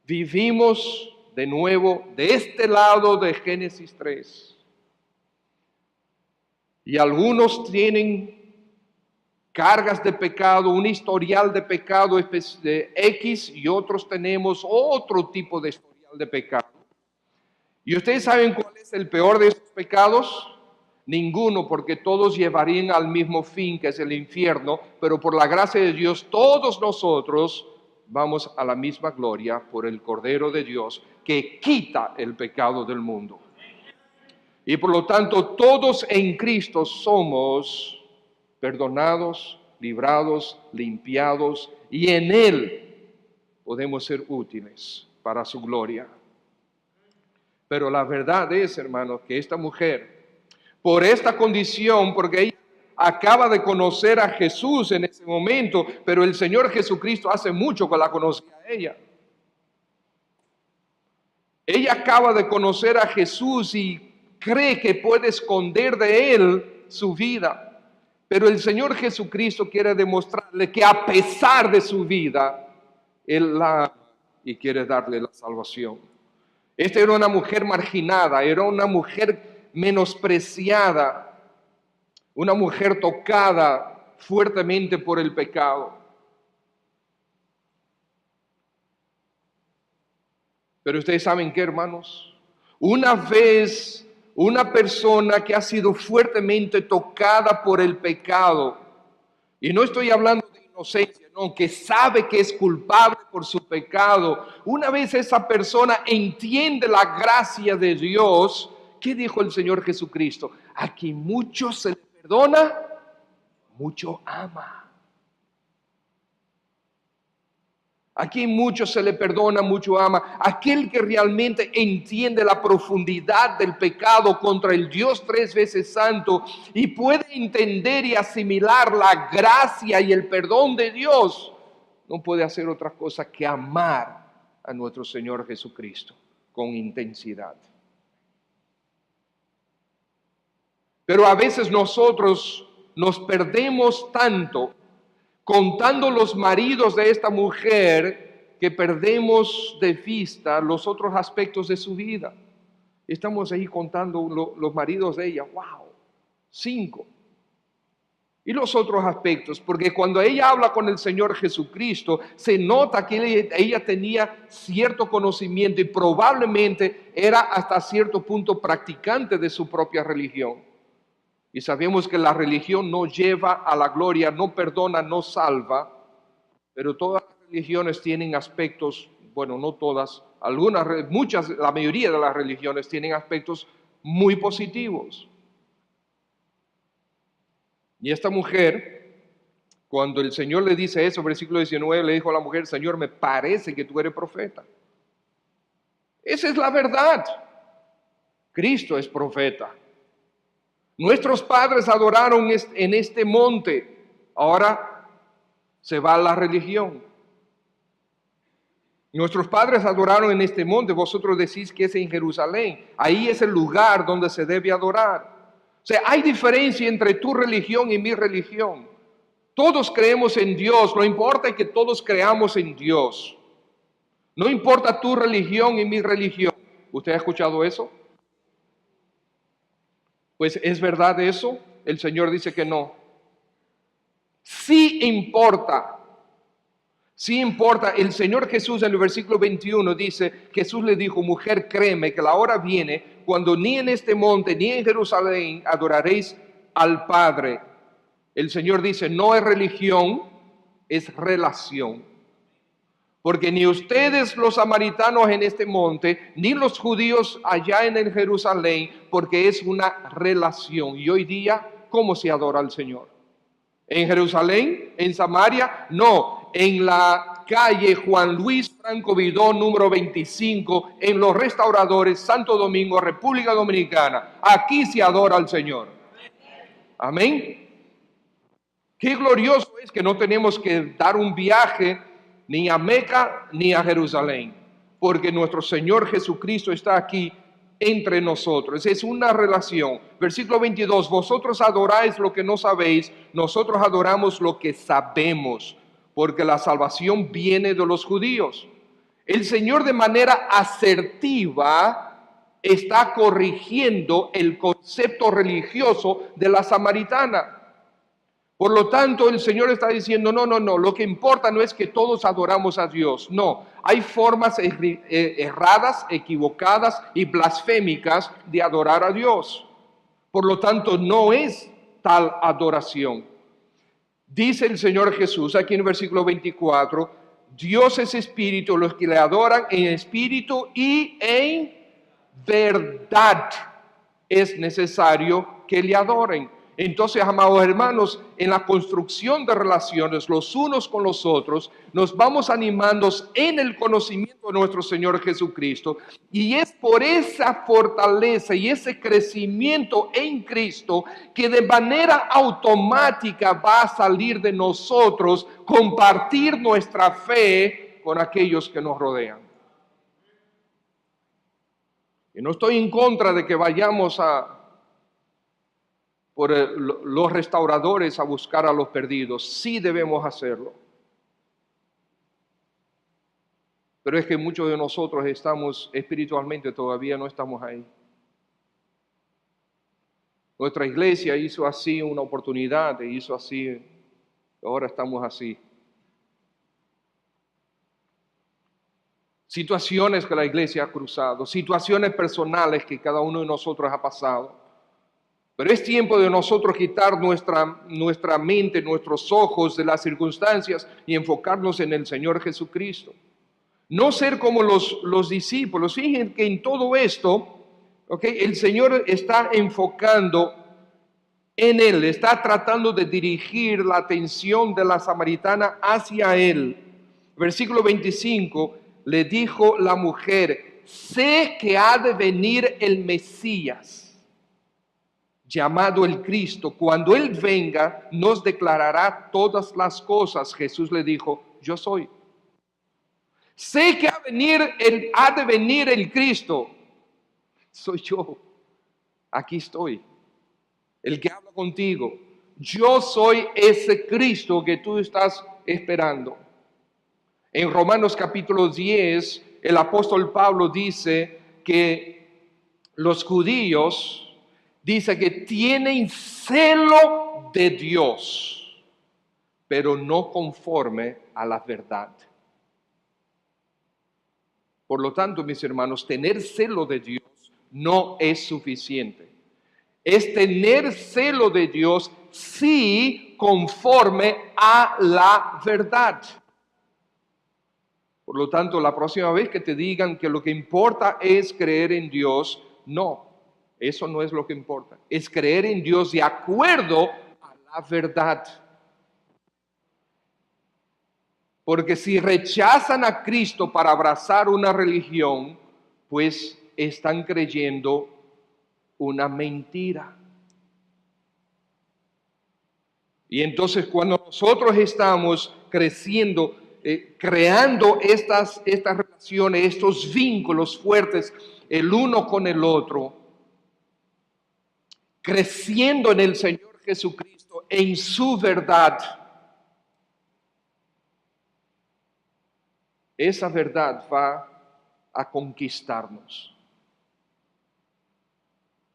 vivimos de nuevo de este lado de Génesis 3. Y algunos tienen cargas de pecado, un historial de pecado de X, y otros tenemos otro tipo de historial de pecado. ¿Y ustedes saben cuál es el peor de estos pecados? Ninguno, porque todos llevarían al mismo fin, que es el infierno, pero por la gracia de Dios, todos nosotros vamos a la misma gloria por el Cordero de Dios, que quita el pecado del mundo. Y por lo tanto, todos en Cristo somos perdonados, librados, limpiados, y en Él podemos ser útiles para su gloria. Pero la verdad es, hermanos, que esta mujer, por esta condición, porque ella acaba de conocer a Jesús en ese momento, pero el Señor Jesucristo hace mucho que la conocía a ella. Ella acaba de conocer a Jesús y cree que puede esconder de Él su vida. Pero el Señor Jesucristo quiere demostrarle que a pesar de su vida, Él la ama y quiere darle la salvación. Esta era una mujer marginada, era una mujer menospreciada, una mujer tocada fuertemente por el pecado. Pero ustedes saben qué, hermanos, una vez una persona que ha sido fuertemente tocada por el pecado, y no estoy hablando de inocencia, no, que sabe que es culpable por su pecado, una vez esa persona entiende la gracia de Dios, ¿qué dijo el Señor Jesucristo? A quien mucho se le perdona, mucho ama. A quien mucho se le perdona, mucho ama. Aquel que realmente entiende la profundidad del pecado contra el Dios 3 veces santo y puede entender y asimilar la gracia y el perdón de Dios, no puede hacer otra cosa que amar a nuestro Señor Jesucristo con intensidad. Pero a veces nosotros nos perdemos tanto contando los maridos de esta mujer que perdemos de vista los otros aspectos de su vida. Estamos ahí contando los maridos de ella, wow, 5. Y los otros aspectos, porque cuando ella habla con el Señor Jesucristo, se nota que ella tenía cierto conocimiento y probablemente era hasta cierto punto practicante de su propia religión. Y sabemos que la religión no lleva a la gloria, no perdona, no salva, pero todas las religiones tienen aspectos, bueno, no todas, muchas, la mayoría de las religiones tienen aspectos muy positivos. Y esta mujer, cuando el Señor le dice eso, versículo 19, le dijo a la mujer, Señor, me parece que tú eres profeta. Esa es la verdad. Cristo es profeta. Nuestros padres adoraron en este monte, ahora se va a la religión. Nuestros padres adoraron en este monte, vosotros decís que es en Jerusalén, ahí es el lugar donde se debe adorar. O sea, hay diferencia entre tu religión y mi religión. Todos creemos en Dios, lo importante es que todos creamos en Dios. No importa tu religión y mi religión. ¿Usted ha escuchado eso? Pues ¿es verdad eso? El Señor dice que no. Sí importa. Sí importa. El Señor Jesús en el versículo 21 dice, Jesús le dijo, mujer, créeme que la hora viene cuando ni en este monte ni en Jerusalén adoraréis al Padre. El Señor dice, no es religión, es relación. Porque ni ustedes los samaritanos en este monte, ni los judíos allá en el Jerusalén, porque es una relación. Y hoy día, ¿cómo se adora al Señor? ¿En Jerusalén? ¿En Samaria? No, en la calle Juan Luis Franco Vidó, número 25, en Los Restauradores, Santo Domingo, República Dominicana. Aquí se adora al Señor. Amén. Qué glorioso es que no tenemos que dar un viaje ni a Meca ni a Jerusalén, porque nuestro Señor Jesucristo está aquí entre nosotros. Es una relación. Versículo 22, vosotros adoráis lo que no sabéis, nosotros adoramos lo que sabemos, porque la salvación viene de los judíos. El Señor de manera asertiva está corrigiendo el concepto religioso de la samaritana. Por lo tanto, el Señor está diciendo, no, lo que importa no es que todos adoramos a Dios, no, hay formas erradas, equivocadas y blasfémicas de adorar a Dios. Por lo tanto, no es tal adoración. Dice el Señor Jesús aquí en el versículo 24, Dios es espíritu, los que le adoran en espíritu y en verdad es necesario que le adoren. Entonces, amados hermanos, en la construcción de relaciones los unos con los otros, nos vamos animando en el conocimiento de nuestro Señor Jesucristo. Y es por esa fortaleza y ese crecimiento en Cristo que de manera automática va a salir de nosotros compartir nuestra fe con aquellos que nos rodean. Y no estoy en contra de que vayamos por los restauradores a buscar a los perdidos. Sí debemos hacerlo. Pero es que muchos de nosotros estamos espiritualmente, todavía no estamos ahí. Nuestra iglesia hizo así una oportunidad, e hizo así, ahora estamos así. Situaciones que la iglesia ha cruzado, situaciones personales que cada uno de nosotros ha pasado. Pero es tiempo de nosotros quitar nuestra mente, nuestros ojos de las circunstancias y enfocarnos en el Señor Jesucristo. No ser como los discípulos. Fíjense que en todo esto, el Señor está enfocando en Él, está tratando de dirigir la atención de la samaritana hacia Él. Versículo 25, le dijo la mujer, sé que ha de venir el Mesías, llamado el Cristo. Cuando Él venga, nos declarará todas las cosas. Jesús le dijo, yo soy. Sé que ha de venir el Cristo. Soy yo. Aquí estoy. El que habla contigo. Yo soy ese Cristo que tú estás esperando. En Romanos capítulo 10, el apóstol Pablo dice que los judíos dice que tienen celo de Dios, pero no conforme a la verdad. Por lo tanto, mis hermanos, tener celo de Dios no es suficiente. Es tener celo de Dios sí conforme a la verdad. Por lo tanto, la próxima vez que te digan que lo que importa es creer en Dios, no. Eso no es lo que importa. Es creer en Dios de acuerdo a la verdad. Porque si rechazan a Cristo para abrazar una religión, pues están creyendo una mentira. Y entonces cuando nosotros estamos creciendo, creando estas relaciones, estos vínculos fuertes, el uno con el otro, creciendo en el Señor Jesucristo, en su verdad, esa verdad va a conquistarnos.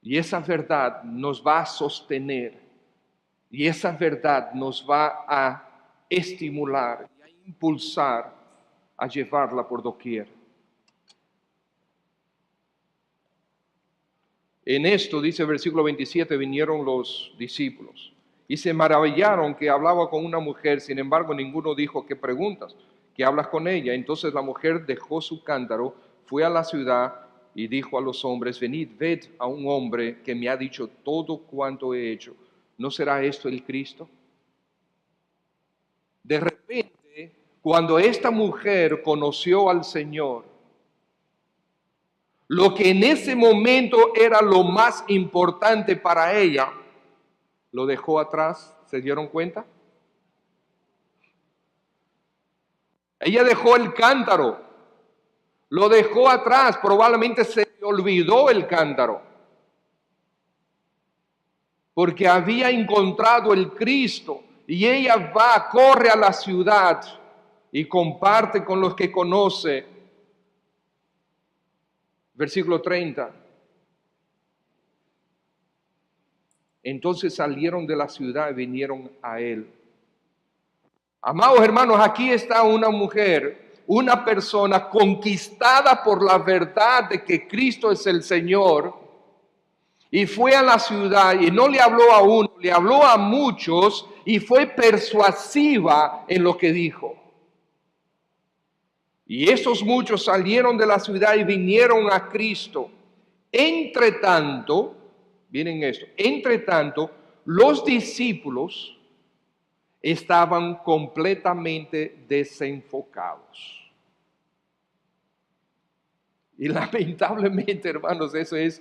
Y esa verdad nos va a sostener. Y esa verdad nos va a estimular y a impulsar a llevarla por doquier. En esto, dice el versículo 27, vinieron los discípulos y se maravillaron que hablaba con una mujer. Sin embargo, ninguno dijo, ¿qué preguntas? ¿Qué hablas con ella? Entonces la mujer dejó su cántaro, fue a la ciudad y dijo a los hombres, venid, ved a un hombre que me ha dicho todo cuanto he hecho. ¿No será esto el Cristo? De repente, cuando esta mujer conoció al Señor, lo que en ese momento era lo más importante para ella, lo dejó atrás. ¿Se dieron cuenta? Ella dejó el cántaro, lo dejó atrás, probablemente se le olvidó el cántaro, porque había encontrado el Cristo, y ella corre a la ciudad y comparte con los que conoce. Versículo 30. Entonces salieron de la ciudad y vinieron a él. Amados hermanos, aquí está una mujer, una persona conquistada por la verdad de que Cristo es el Señor, y fue a la ciudad y no le habló a uno, le habló a muchos y fue persuasiva en lo que dijo. Y esos muchos salieron de la ciudad y vinieron a Cristo. Entre tanto, miren esto, entre tanto, los discípulos estaban completamente desenfocados. Y lamentablemente, hermanos, eso es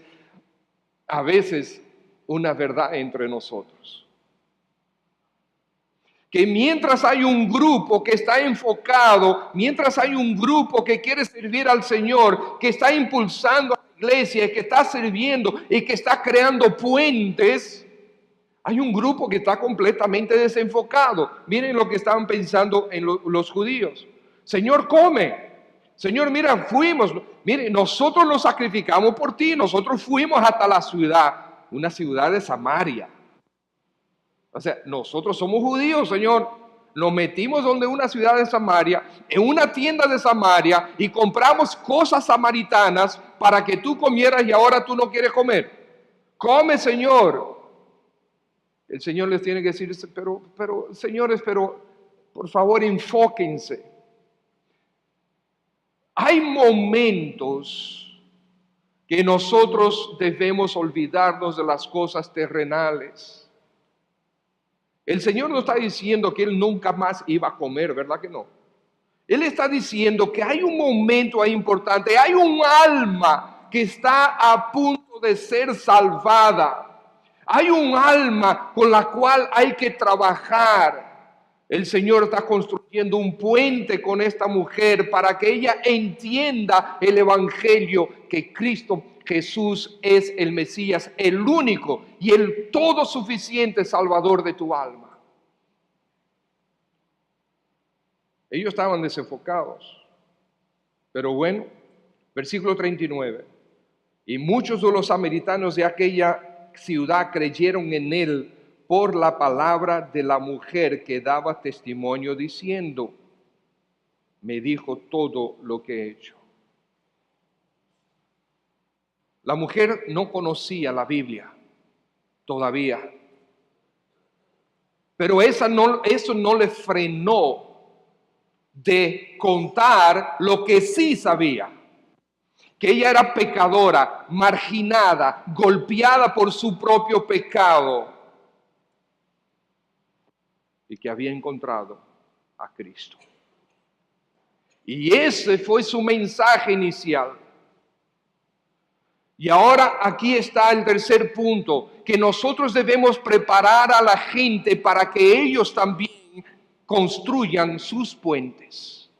a veces una verdad entre nosotros. Que mientras hay un grupo que está enfocado, mientras hay un grupo que quiere servir al Señor, que está impulsando a la iglesia, que está sirviendo y que está creando puentes, hay un grupo que está completamente desenfocado. Miren lo que estaban pensando en los judíos. Señor, come. Señor, mira, mire, nosotros nos sacrificamos por ti, nosotros fuimos hasta la ciudad, una ciudad de Samaria. O sea, nosotros somos judíos, Señor. Nos metimos donde una ciudad de Samaria, en una tienda de Samaria, y compramos cosas samaritanas para que tú comieras y ahora tú no quieres comer. Come, Señor. El Señor les tiene que decir, pero, señores, por favor, enfóquense. Hay momentos que nosotros debemos olvidarnos de las cosas terrenales. El Señor no está diciendo que Él nunca más iba a comer, ¿verdad que no? Él está diciendo que hay un momento ahí importante, hay un alma que está a punto de ser salvada. Hay un alma con la cual hay que trabajar. El Señor está construyendo un puente con esta mujer para que ella entienda el evangelio, que Cristo Jesús es el Mesías, el único y el todo suficiente Salvador de tu alma. Ellos estaban desenfocados. Pero bueno, versículo 39. Y muchos de los samaritanos de aquella ciudad creyeron en él por la palabra de la mujer que daba testimonio diciendo, me dijo todo lo que he hecho. La mujer no conocía la Biblia todavía, pero eso no le frenó de contar lo que sí sabía, que ella era pecadora, marginada, golpeada por su propio pecado y que había encontrado a Cristo. Y ese fue su mensaje inicial. Y ahora aquí está el tercer punto, que nosotros debemos preparar a la gente para que ellos también construyan sus puentes.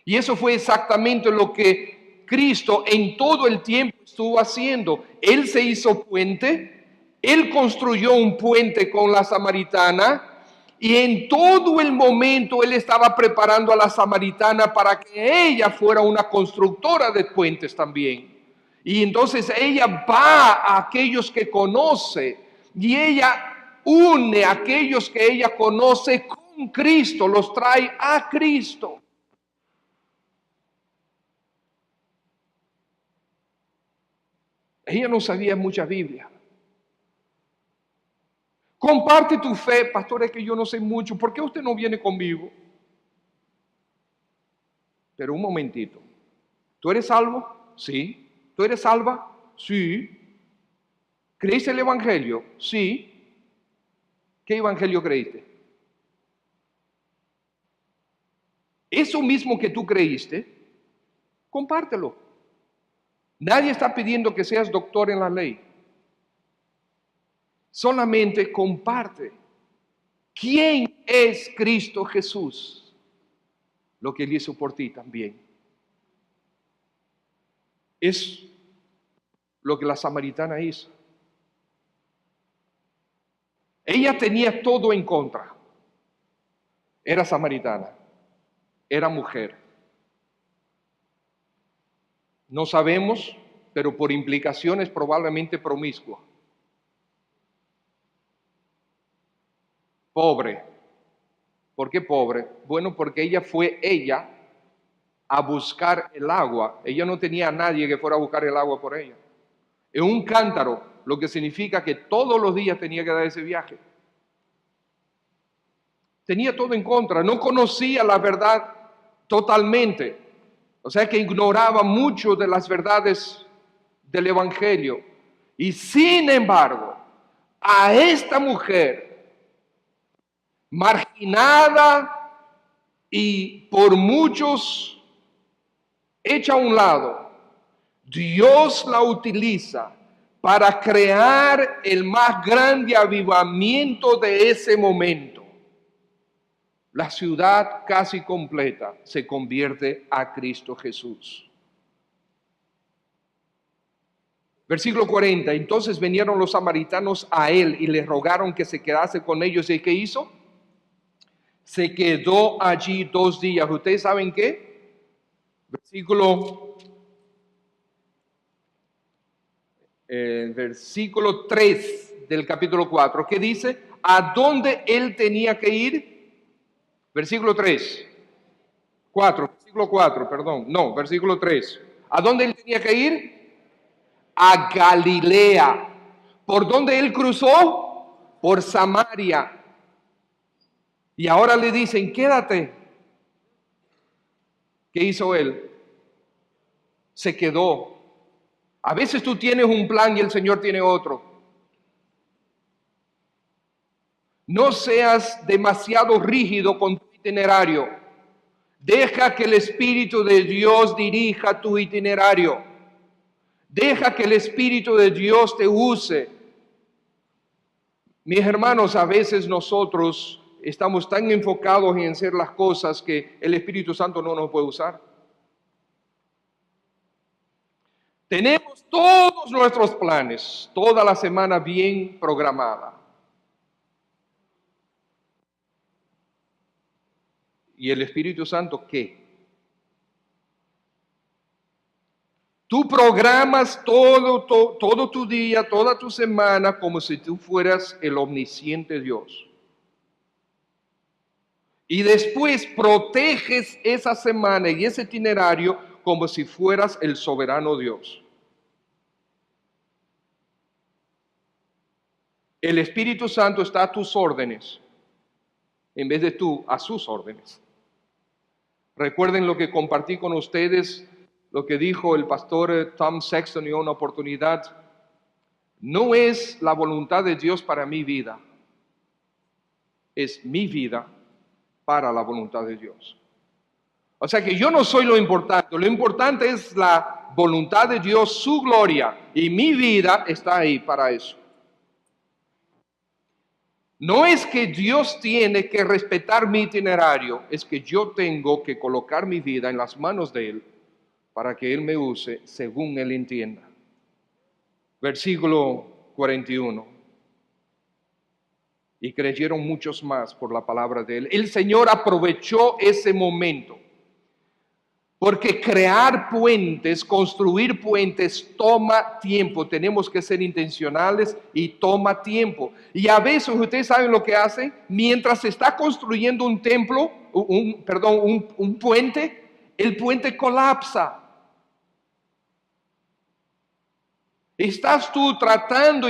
Y eso fue exactamente lo que Cristo en todo el tiempo estuvo haciendo. Él se hizo puente, Él construyó un puente con la samaritana, y en todo el momento Él estaba preparando a la samaritana para que ella fuera una constructora de puentes también. Y entonces ella va a aquellos que conoce y ella une a aquellos que ella conoce con Cristo, los trae a Cristo. Ella no sabía mucha Biblia. Comparte tu fe, pastor, es que yo no sé mucho. ¿Por qué usted no viene conmigo? Pero un momentito. ¿Tú eres salvo? Sí. ¿Tú eres salva? Sí. ¿Creíste el evangelio? Sí. ¿Qué evangelio creíste? Eso mismo que tú creíste, compártelo. Nadie está pidiendo que seas doctor en la ley. Solamente comparte. ¿Quién es Cristo Jesús? Lo que Él hizo por ti también. Es lo que la samaritana hizo. Ella tenía todo en contra. Era samaritana. Era mujer. No sabemos, pero por implicaciones probablemente promiscua. Pobre. ¿Por qué pobre? Bueno, porque ella fue a buscar el agua. Ella no tenía a nadie que fuera a buscar el agua por ella. En un cántaro, lo que significa que todos los días tenía que dar ese viaje. Tenía todo en contra, no conocía la verdad totalmente. O sea que ignoraba mucho de las verdades del evangelio. Y sin embargo, a esta mujer marginada y por muchos hecha a un lado, Dios la utiliza para crear el más grande avivamiento de ese momento. La ciudad casi completa se convierte a Cristo Jesús. Versículo 40, entonces vinieron los samaritanos a él y le rogaron que se quedase con ellos. ¿Y qué hizo? Se quedó allí 2 días. ¿Ustedes saben qué? Versículo 3 del capítulo 4. ¿Qué dice? ¿A dónde él tenía que ir? Versículo 3. 4, versículo 4, perdón. No, versículo 3. ¿A dónde él tenía que ir? A Galilea. ¿Por dónde él cruzó? Por Samaria. Y ahora le dicen, quédate. ¿Qué hizo él? Se quedó. A veces tú tienes un plan y el Señor tiene otro. No seas demasiado rígido con tu itinerario. Deja que el Espíritu de Dios dirija tu itinerario. Deja que el Espíritu de Dios te use. Mis hermanos, a veces nosotros estamos tan enfocados en hacer las cosas que el Espíritu Santo no nos puede usar. Tenemos todos nuestros planes, toda la semana bien programada. ¿Y el Espíritu Santo qué? Tú programas todo tu día, toda tu semana, como si tú fueras el omnisciente Dios. Y después proteges esa semana y ese itinerario como si fueras el soberano Dios. El Espíritu Santo está a tus órdenes, en vez de tú a sus órdenes. Recuerden lo que compartí con ustedes, lo que dijo el pastor Tom Sexton en una oportunidad. No es la voluntad de Dios para mi vida, es mi vida para la voluntad de Dios. O sea que yo no soy lo importante es la voluntad de Dios, su gloria, y mi vida está ahí para eso. No es que Dios tiene que respetar mi itinerario, es que yo tengo que colocar mi vida en las manos de Él para que Él me use según Él entienda. Versículo 41. Y creyeron muchos más por la palabra de Él. El Señor aprovechó ese momento, porque crear puentes, construir puentes toma tiempo. Tenemos que ser intencionales y toma tiempo. Y a veces ustedes saben lo que hacen. Mientras se está construyendo un templo, un puente, el puente colapsa. Estás tú tratando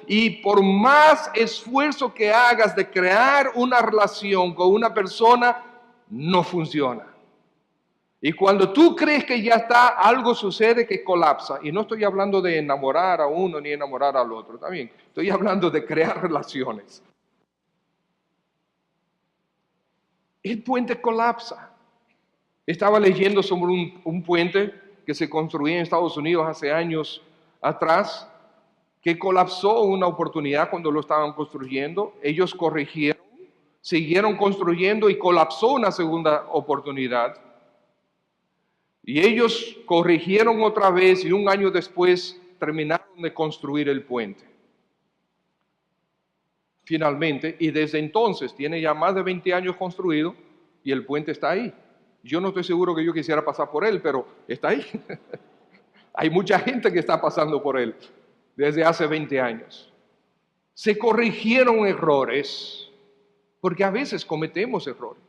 y por más esfuerzo que hagas de crear una relación con una persona, no funciona. Y cuando tú crees que ya está, algo sucede que colapsa. Y no estoy hablando de enamorar a uno ni enamorar al otro, también. Estoy hablando de crear relaciones. El puente colapsa. Estaba leyendo sobre un puente que se construía en Estados Unidos hace años atrás, que colapsó una oportunidad cuando lo estaban construyendo. Ellos corrigieron, siguieron construyendo y colapsó una segunda oportunidad. Y ellos corrigieron otra vez y un año después terminaron de construir el puente. Finalmente, y desde entonces tiene ya más de 20 años construido y el puente está ahí. Yo no estoy seguro que yo quisiera pasar por él, pero está ahí. Hay mucha gente que está pasando por él desde hace 20 años. Se corrigieron errores, porque a veces cometemos errores.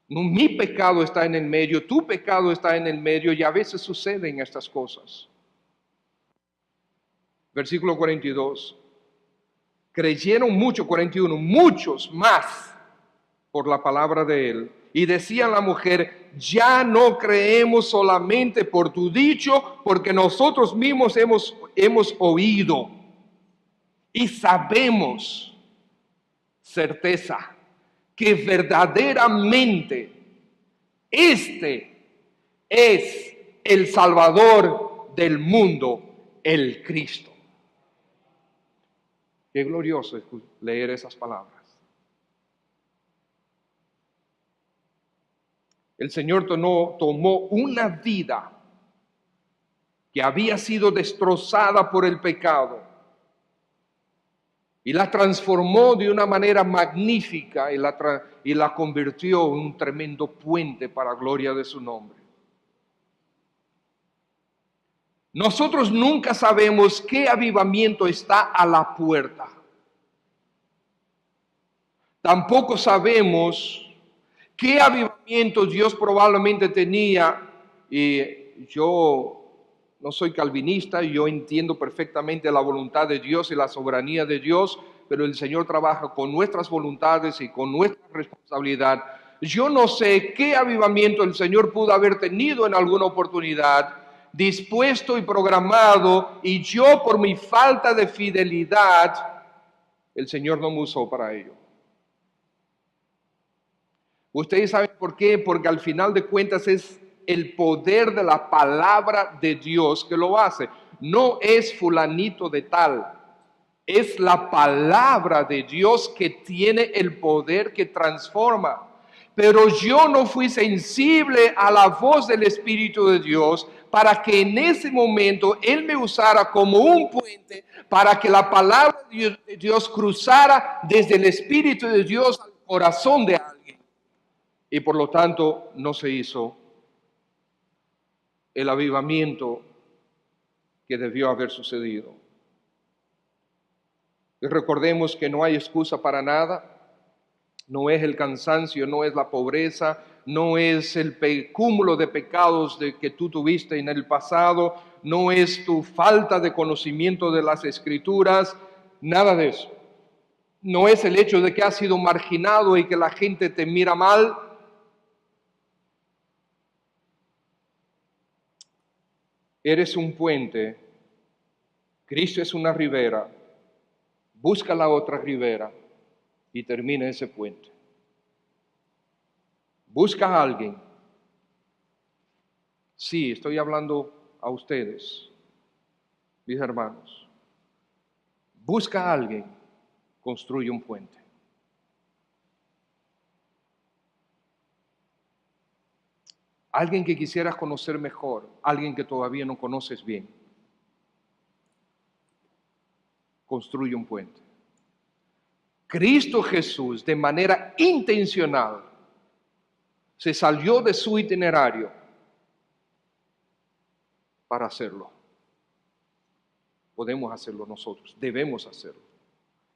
Mi pecado está en el medio, tu pecado está en el medio y a veces suceden estas cosas. Versículo 42. Creyeron mucho, 41, muchos más por la palabra de él. Y decía la mujer: ya no creemos solamente por tu dicho, porque nosotros mismos hemos oído y sabemos certeza que verdaderamente este es el Salvador del mundo, el Cristo. Qué glorioso es leer esas palabras. El Señor tomó una vida que había sido destrozada por el pecado y la transformó de una manera magnífica y la convirtió en un tremendo puente para gloria de su nombre. Nosotros nunca sabemos qué avivamiento está a la puerta. Tampoco sabemos qué avivamiento Dios probablemente tenía. Y yo no soy calvinista, yo entiendo perfectamente la voluntad de Dios y la soberanía de Dios, pero el Señor trabaja con nuestras voluntades y con nuestra responsabilidad. Yo no sé qué avivamiento el Señor pudo haber tenido en alguna oportunidad, dispuesto y programado, y yo por mi falta de fidelidad, el Señor no me usó para ello. Ustedes saben por qué, porque al final de cuentas es el poder de la palabra de Dios que lo hace. No es fulanito de tal, es la palabra de Dios que tiene el poder que transforma. Pero yo no fui sensible a la voz del Espíritu de Dios para que en ese momento Él me usara como un puente para que la palabra de Dios cruzara desde el Espíritu de Dios al corazón de alguien. Y por lo tanto no se hizo el avivamiento que debió haber sucedido. Y recordemos que no hay excusa para nada. No es el cansancio, no es la pobreza, no es el cúmulo de pecados que tú tuviste en el pasado, no es tu falta de conocimiento de las Escrituras, nada de eso. No es el hecho de que has sido marginado y que la gente te mira mal. Eres un puente, Cristo es una ribera, busca la otra ribera y termina ese puente. Busca a alguien. Sí, estoy hablando a ustedes, mis hermanos. Busca a alguien, construye un puente. Alguien que quisieras conocer mejor, alguien que todavía no conoces bien. Construye un puente. Cristo Jesús, de manera intencional, se salió de su itinerario para hacerlo. Podemos hacerlo nosotros, debemos hacerlo.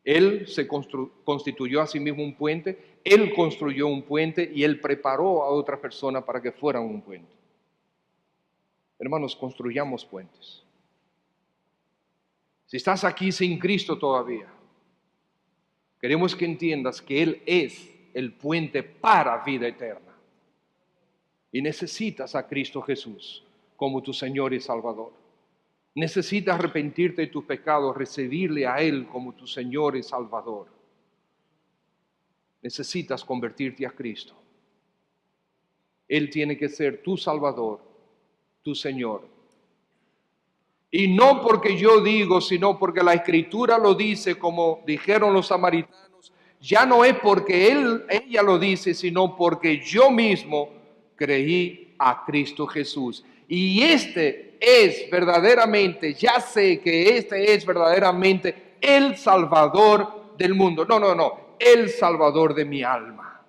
Él se constituyó a sí mismo un puente, Él construyó un puente y Él preparó a otra persona para que fueran un puente. Hermanos, construyamos puentes. Si estás aquí sin Cristo todavía, queremos que entiendas que Él es el puente para vida eterna. Y necesitas a Cristo Jesús como tu Señor y Salvador. Necesitas arrepentirte de tus pecados, recibirle a Él como tu Señor y Salvador. Necesitas convertirte a Cristo. Él tiene que ser tu Salvador, tu Señor. Y no porque yo digo, sino porque la Escritura lo dice, como dijeron los samaritanos. Ya no es porque ella lo dice, sino porque yo mismo creí a Cristo Jesús. Y este es verdaderamente, ya sé que este es verdaderamente el Salvador del mundo. No, el Salvador de mi alma,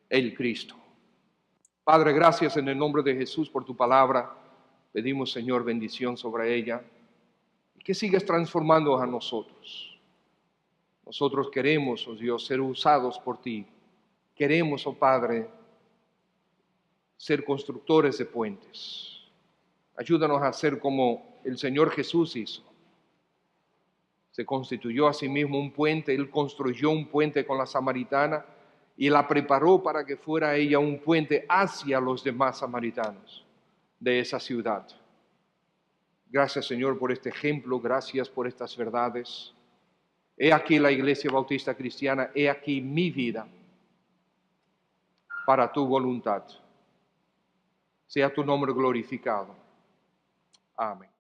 el Cristo. Padre, gracias en el nombre de Jesús por tu palabra. Pedimos, Señor, bendición sobre ella y que sigas transformando a nosotros. Nosotros queremos, oh Dios, ser usados por ti. Queremos, oh Padre, ser constructores de puentes. Ayúdanos a ser como el Señor Jesús hizo. Se constituyó a sí mismo un puente, Él construyó un puente con la samaritana y la preparó para que fuera ella un puente hacia los demás samaritanos de esa ciudad. Gracias, Señor, por este ejemplo, gracias por estas verdades. He aquí la Iglesia Bautista Cristiana, he aquí mi vida para tu voluntad. Sea tu nombre glorificado. Amén.